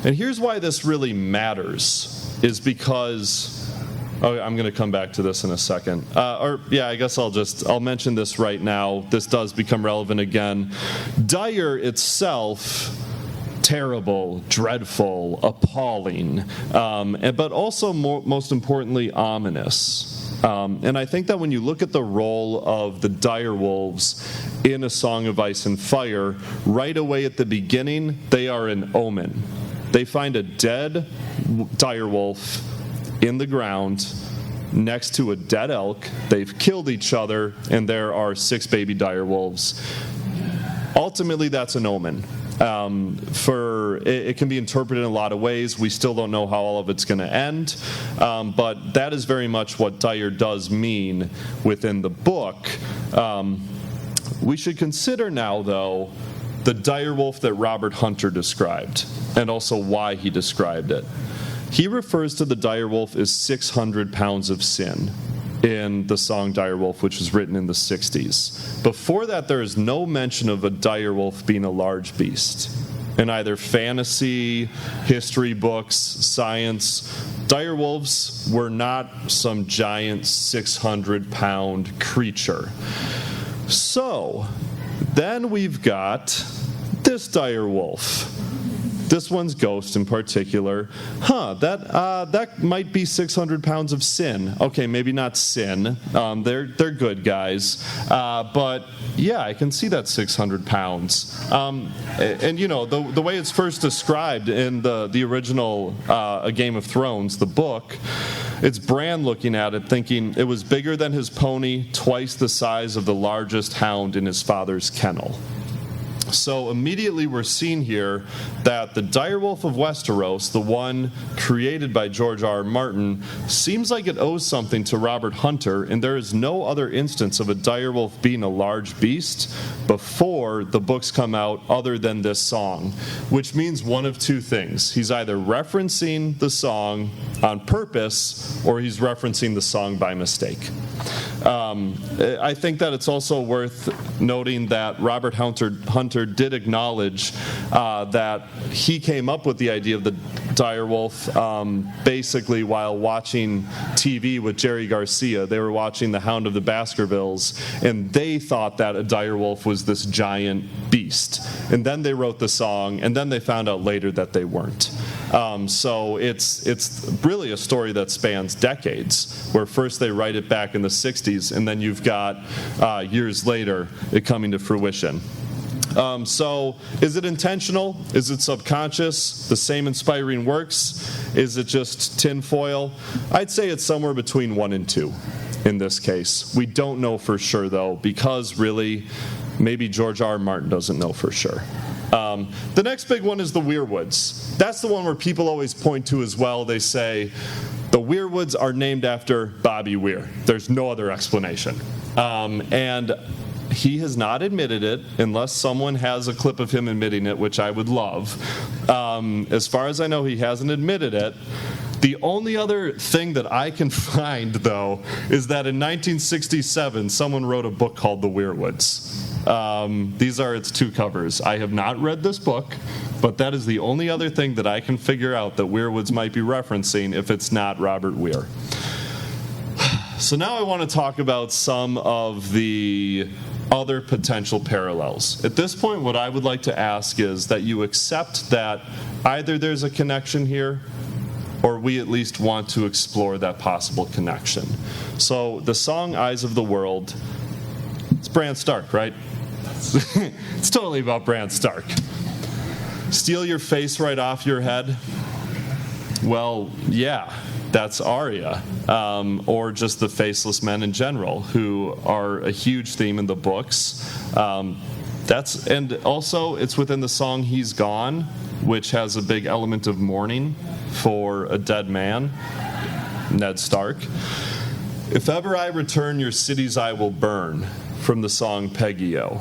And here's why this really matters, is because, I'm going to come back to this in a second. I guess I'll mention this right now. This does become relevant again. Dire itself, terrible, dreadful, appalling, but also most importantly, ominous. And I think that when you look at the role of the dire wolves in A Song of Ice and Fire, right away at the beginning, they are an omen. They find a dead dire wolf in the ground next to a dead elk. They've killed each other, and there are 6 baby dire wolves. Ultimately, that's an omen. It can be interpreted in a lot of ways. We still don't know how all of it's going to end, but that is very much what dire does mean within the book. We should consider now, though, the dire wolf that Robert Hunter described, and also why he described it. He refers to the dire wolf as 600 pounds of sin in the song Dire Wolf, which was written in the 60s. Before that, there is no mention of a dire wolf being a large beast. In either fantasy, history books, science, dire wolves were not some giant 600-pound creature. So, then we've got this dire wolf. This one's ghost in particular. That might be 600 pounds of sin. Okay, maybe not sin. They're good guys. But yeah, I can see that 600 pounds. And you know, the way it's first described in the original A Game of Thrones, the book, it's Bran looking at it thinking it was bigger than his pony, twice the size of the largest hound in his father's kennel. So immediately we're seeing here that the dire wolf of Westeros, the one created by George R. R. Martin, seems like it owes something to Robert Hunter, and there is no other instance of a dire wolf being a large beast before the books come out other than this song, which means one of two things. He's either referencing the song on purpose or he's referencing the song by mistake. I think that it's also worth noting that Robert Hunter did acknowledge that he came up with the idea of the dire wolf basically while watching TV with Jerry Garcia. They were watching The Hound of the Baskervilles, and they thought that a dire wolf was this giant beast. And then they wrote the song, and then they found out later that they weren't. So it's really a story that spans decades, where first they write it back in the 60s, and then you've got years later it coming to fruition. So is it intentional? Is it subconscious? The same inspiring works? Is it just tinfoil? I'd say it's somewhere between 1 and 2 in this case. We don't know for sure, though, because really maybe George R. R. Martin doesn't know for sure. The next big one is the Weirwoods. That's the one where people always point to as well. They say the Weirwoods are named after Bobby Weir. There's no other explanation. And he has not admitted it, unless someone has a clip of him admitting it, which I would love. As far as I know, he hasn't admitted it. The only other thing that I can find, though, is that in 1967, someone wrote a book called The Weirwoods. These are its 2 covers. I have not read this book, but that is the only other thing that I can figure out that Weirwoods might be referencing if it's not Robert Weir. So now I want to talk about some of the other potential parallels. At this point, what I would like to ask is that you accept that either there's a connection here, or we at least want to explore that possible connection. So the song Eyes of the World, it's Bran Stark, right? It's totally about Bran Stark. Steal your face right off your head? Well, yeah, that's Arya, or just the faceless men in general, who are a huge theme in the books. And also it's within the song He's Gone, which has a big element of mourning for a dead man, Ned Stark. If ever I return, your cities I will burn, from the song Peggy-O.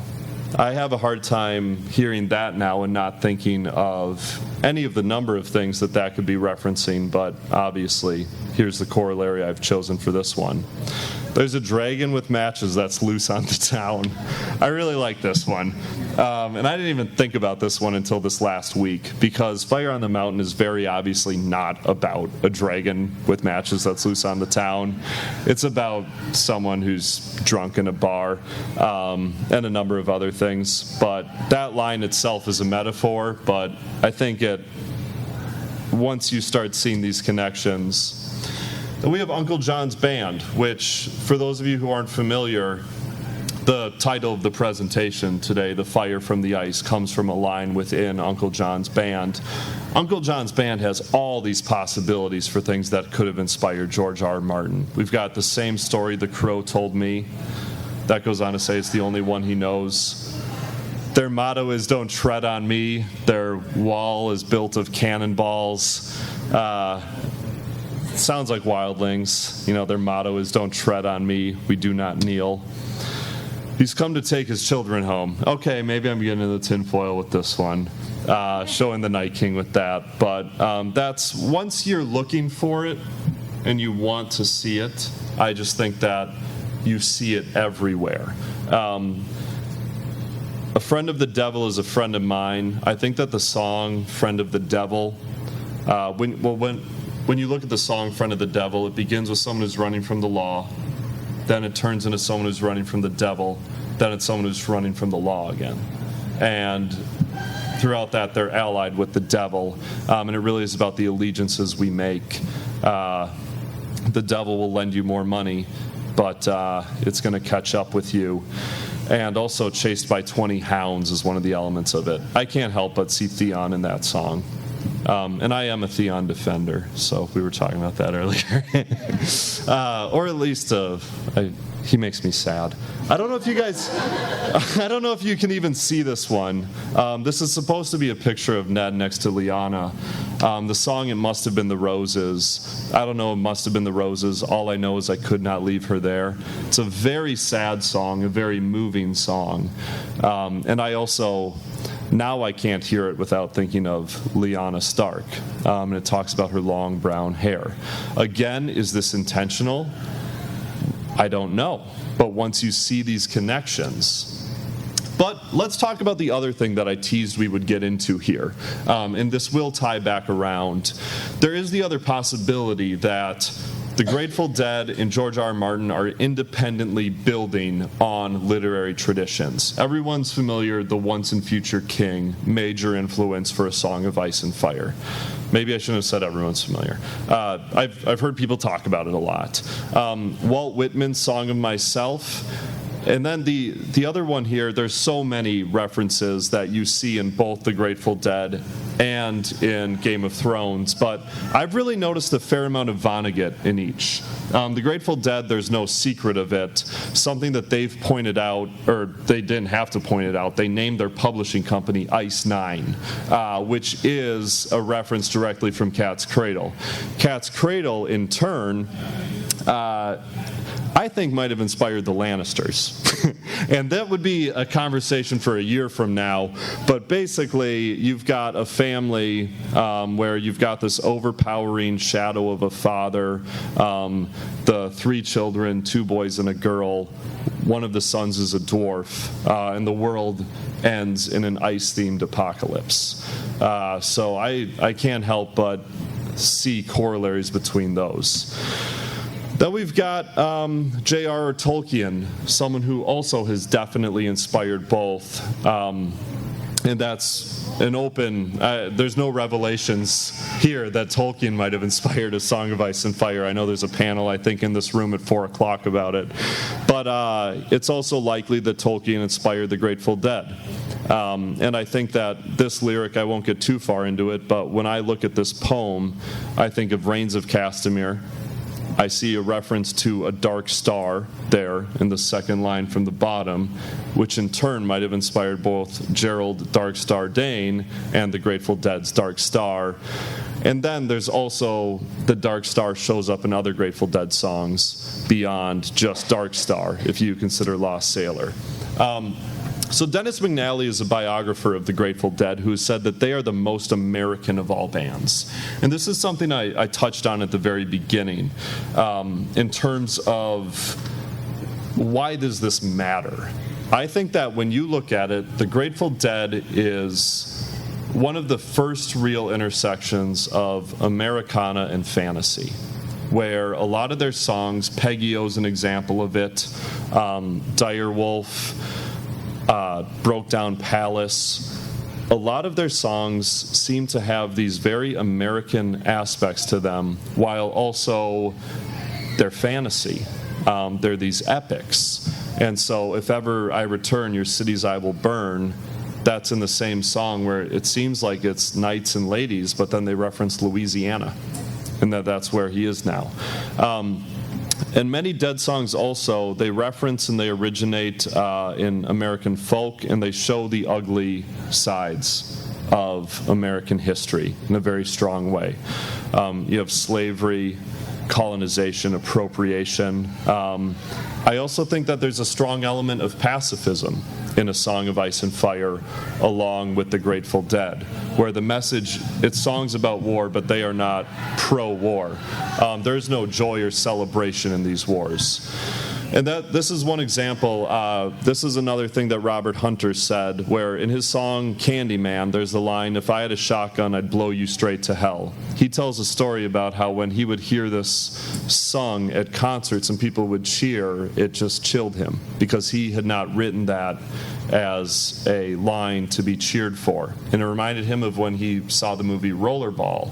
I have a hard time hearing that now and not thinking of any of the number of things that could be referencing, but obviously, here's the corollary I've chosen for this one. There's a dragon with matches that's loose on the town. I really like this one. And I didn't even think about this one until this last week, because Fire on the Mountain is very obviously not about a dragon with matches that's loose on the town. It's about someone who's drunk in a bar, and a number of other things. But that line itself is a metaphor, but I think once you start seeing these connections. Then we have Uncle John's Band, which, for those of you who aren't familiar, the title of the presentation today, The Fire from the Ice, comes from a line within Uncle John's Band. Uncle John's Band has all these possibilities for things that could have inspired George R. R. Martin. We've got the same story The Crow told me. That goes on to say it's the only one he knows. Their motto is, don't tread on me. Their wall is built of cannonballs. Sounds like Wildlings. Their motto is, don't tread on me, we do not kneel. He's come to take his children home. Okay, maybe I'm getting into the tinfoil with this one, showing the Night King with that. But that's, once you're looking for it and you want to see it, I just think that you see it everywhere. A friend of the devil is a friend of mine. I think that the song Friend of the Devil, when you look at the song Friend of the Devil, it begins with someone who's running from the law, then it turns into someone who's running from the devil, then it's someone who's running from the law again. And throughout that, they're allied with the devil, and it really is about the allegiances we make. The devil will lend you more money, but it's going to catch up with you. And also, chased by 20 hounds is one of the elements of it. I can't help but see Theon in that song. And I am a Theon defender, so we were talking about that earlier. Or at least he makes me sad. I don't know if you can even see this one. This is supposed to be a picture of Ned next to Lyanna. The song, It Must Have Been the Roses. I don't know, It Must Have Been the Roses. All I know is I could not leave her there. It's a very sad song, a very moving song. And now I can't hear it without thinking of Lyanna Stark. And it talks about her long brown hair. Again, is this intentional? I don't know. But once you see these connections. But let's talk about the other thing that I teased we would get into here. And this will tie back around. There is the other possibility that the Grateful Dead and George R. R. Martin are independently building on literary traditions. Everyone's familiar, the Once and Future King, major influence for A Song of Ice and Fire. Maybe I shouldn't have said everyone's familiar. I've heard people talk about it a lot. Walt Whitman's Song of Myself. And then the other one here, there's so many references that you see in both The Grateful Dead and in Game of Thrones, but I've really noticed a fair amount of Vonnegut in each. The Grateful Dead, there's no secret of it. Something that they've pointed out, or they didn't have to point it out, they named their publishing company Ice Nine, which is a reference directly from Cat's Cradle. Cat's Cradle, in turn, I think might have inspired the Lannisters. And that would be a conversation for a year from now. But basically, you've got a family where you've got this overpowering shadow of a father, the 3 children, 2 boys and a girl. One of the sons is a dwarf, and the world ends in an ice-themed apocalypse. So I can't help but see corollaries between those. Then we've got J.R.R. Tolkien, someone who also has definitely inspired both. And that's an open, there's no revelations here that Tolkien might have inspired A Song of Ice and Fire. I know there's a panel, I think, in this room at 4 o'clock about it. But it's also likely that Tolkien inspired the Grateful Dead. And I think that this lyric, I won't get too far into it, but when I look at this poem, I think of Rains of Castamere. I see a reference to a dark star there in the second line from the bottom, which in turn might have inspired both Gerald Dark Star Dane and the Grateful Dead's Dark Star. And then there's also the Dark Star shows up in other Grateful Dead songs beyond just Dark Star, if you consider Lost Sailor. So Dennis McNally is a biographer of the Grateful Dead who said that they are the most American of all bands. And this is something I touched on at the very beginning in terms of why does this matter? I think that when you look at it, the Grateful Dead is one of the first real intersections of Americana and fantasy, where a lot of their songs, Peggy O's an example of it, Direwolf, Broke Down Palace, a lot of their songs seem to have these very American aspects to them, while also they're fantasy. They're these epics. And so if ever I return, your cities I will burn, that's in the same song where it seems like it's knights and ladies, but then they reference Louisiana, and that's where he is now. And many Dead songs also, they reference and they originate in American folk, and they show the ugly sides of American history in a very strong way. You have slavery, colonization, appropriation. I also think that there's a strong element of pacifism in A Song of Ice and Fire, along with the Grateful Dead, where the message, it's songs about war, but they are not pro-war. There's no joy or celebration in these wars. And this is one example. This is another thing that Robert Hunter said, where in his song Candyman, there's the line, "If I had a shotgun, I'd blow you straight to hell." He tells a story about how when he would hear this sung at concerts and people would cheer, it just chilled him, because he had not written that as a line to be cheered for. And it reminded him of when he saw the movie Rollerball,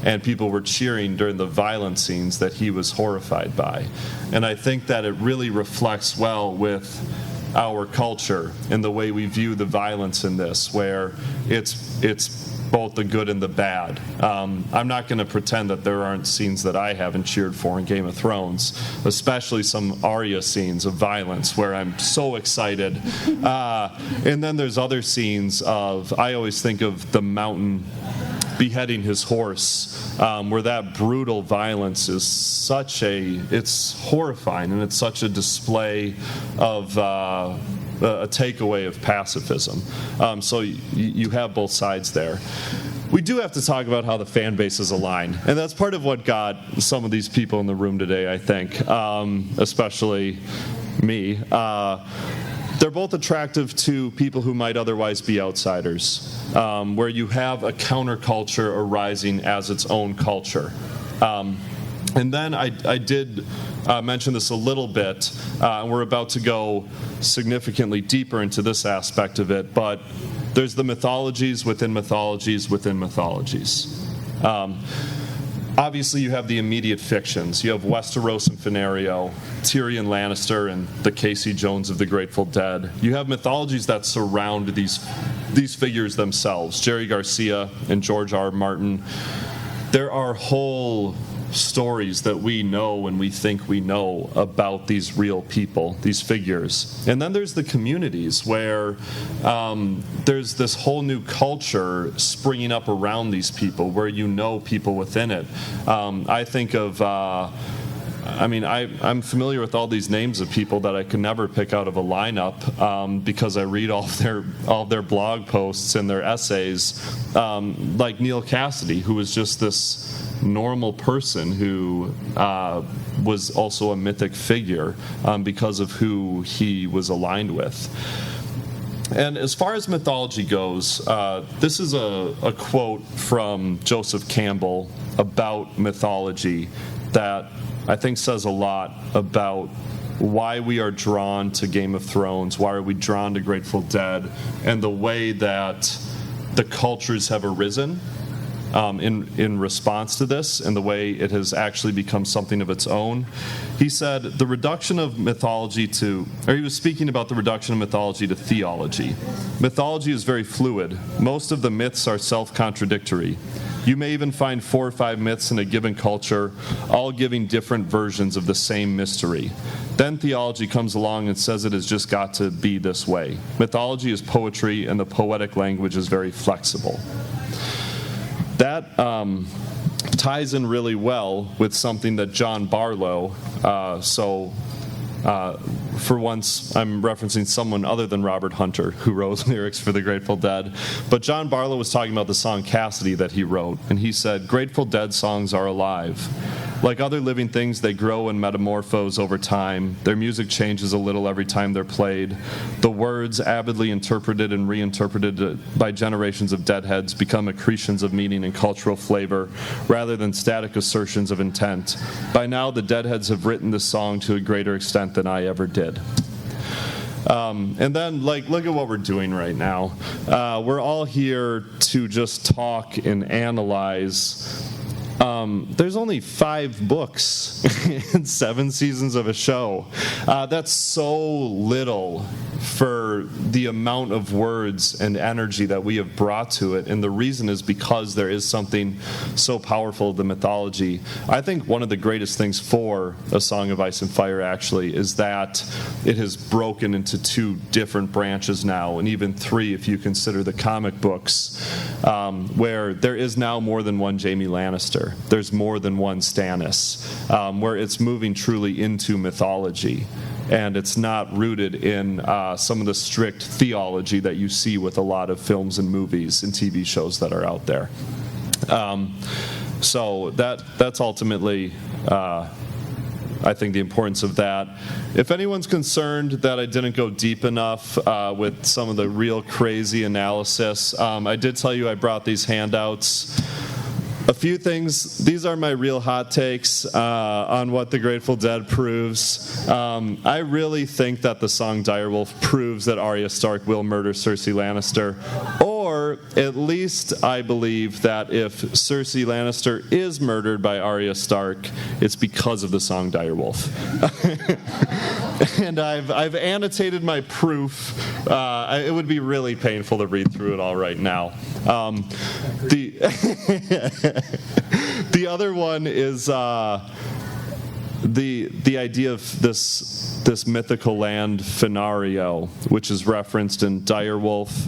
and people were cheering during the violent scenes that he was horrified by. And I think that it really reflects well with our culture and the way we view the violence in this, where it's both the good and the bad. I'm not going to pretend that there aren't scenes that I haven't cheered for in Game of Thrones, especially some Arya scenes of violence where I'm so excited. And then there's other scenes of, I always think of the Mountain beheading his horse, where that brutal violence is it's horrifying, and it's such a display of a takeaway of pacifism. So you have both sides there. We do have to talk about how the fan bases align, and that's part of what got some of these people in the room today, I think, especially me. They're both attractive to people who might otherwise be outsiders, where you have a counterculture arising as its own culture. And then I did mention this a little bit, and we're about to go significantly deeper into this aspect of it, but there's the mythologies within mythologies within mythologies. Obviously, you have the immediate fictions. You have Westeros and Fenario, Tyrion Lannister, and the Casey Jones of the Grateful Dead. You have mythologies that surround these figures themselves, Jerry Garcia and George R. Martin. There are whole stories that we know and we think we know about these real people, these figures. And then there's the communities where there's this whole new culture springing up around these people, where you know people within it. I think of I'm familiar with all these names of people that I could never pick out of a lineup because I read all of their blog posts and their essays, like Neil Cassidy, who was just this normal person who was also a mythic figure because of who he was aligned with. And as far as mythology goes, this is a quote from Joseph Campbell about mythology that I think says a lot about why we are drawn to Game of Thrones, why are we drawn to Grateful Dead, and the way that the cultures have arisen in response to this and the way it has actually become something of its own. He said the reduction of mythology he was speaking about the reduction of mythology to theology. Mythology is very fluid. Most of the myths are self-contradictory. You may even find 4 or 5 myths in a given culture, all giving different versions of the same mystery. Then theology comes along and says it has just got to be this way. Mythology is poetry, and the poetic language is very flexible. That ties in really well with something that John Barlow, for once, I'm referencing someone other than Robert Hunter, who wrote lyrics for the Grateful Dead. But John Barlow was talking about the song Cassidy that he wrote, and he said, Grateful Dead songs are alive. Like other living things, they grow and metamorphose over time. Their music changes a little every time they're played. The words, avidly interpreted and reinterpreted by generations of Deadheads, become accretions of meaning and cultural flavor, rather than static assertions of intent. By now, the Deadheads have written this song to a greater extent than I ever did. And then, look at what we're doing right now. We're all here to just talk and analyze. There's only 5 books and 7 seasons of a show. That's so little for the amount of words and energy that we have brought to it. And the reason is because there is something so powerful, the mythology. I think one of the greatest things for A Song of Ice and Fire, actually, is that it has broken into 2 different branches now, and even 3 if you consider the comic books, where there is now more than one Jaime Lannister. There's more than one Stannis, where it's moving truly into mythology. And it's not rooted in some of the strict theology that you see with a lot of films and movies and TV shows that are out there. So that's ultimately, I think, the importance of that. If anyone's concerned that I didn't go deep enough with some of the real crazy analysis, I did tell you I brought these handouts. A few things. These are my real hot takes on what the Grateful Dead proves. I really think that the song Direwolf proves that Arya Stark will murder Cersei Lannister. Or at least I believe that if Cersei Lannister is murdered by Arya Stark, it's because of the song Direwolf. And I've annotated my proof. It would be really painful to read through it all right now. The other one is the idea of this mythical land Fenario, which is referenced in Direwolf,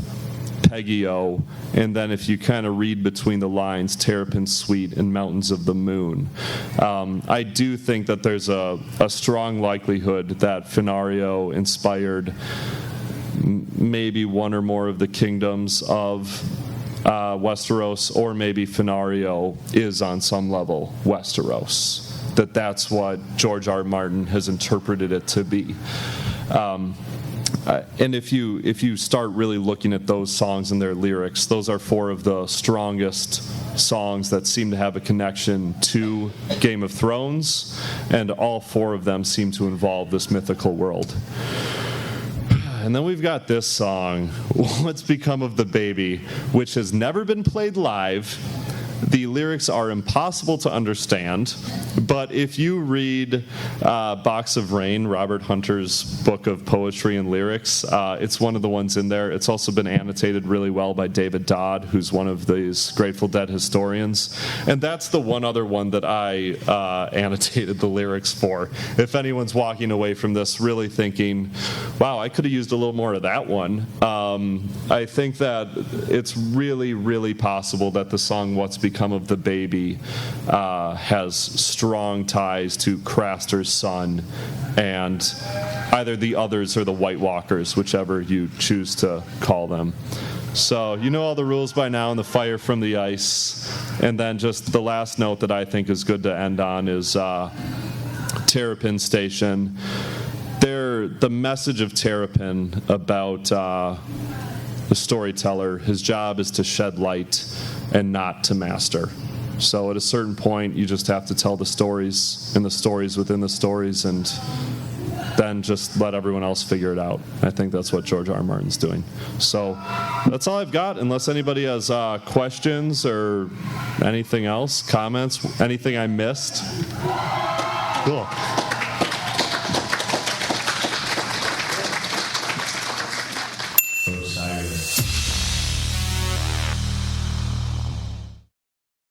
Peggy-O, and then if you kind of read between the lines, Terrapin Suite and Mountains of the Moon. I do think that there's a strong likelihood that Fenario inspired maybe one or more of the kingdoms of Westeros, or maybe Fenario is on some level Westeros. That's what George R. Martin has interpreted it to be. And if you start really looking at those songs and their lyrics, those are 4 of the strongest songs that seem to have a connection to Game of Thrones, and all 4 of them seem to involve this mythical world. And then we've got this song, What's Become of the Baby, which has never been played live. The lyrics are impossible to understand, but if you read Box of Rain, Robert Hunter's book of poetry and lyrics, it's one of the ones in there. It's also been annotated really well by David Dodd, who's one of these Grateful Dead historians. And that's the one other one that I annotated the lyrics for. If anyone's walking away from this really thinking, wow, I could have used a little more of that one, I think that it's really, really possible that the song What's Become of the Baby has strong ties to Craster's son and either the others or the White Walkers, whichever you choose to call them. So you know all the rules by now in the Fire from the Ice. And then just the last note that I think is good to end on is Terrapin Station. The message of Terrapin about the storyteller, his job is to shed light and not to master. So at a certain point, you just have to tell the stories and the stories within the stories, and then just let everyone else figure it out. I think that's what George R. R. Martin's doing. So that's all I've got, unless anybody has questions or anything else, comments, anything I missed. Cool.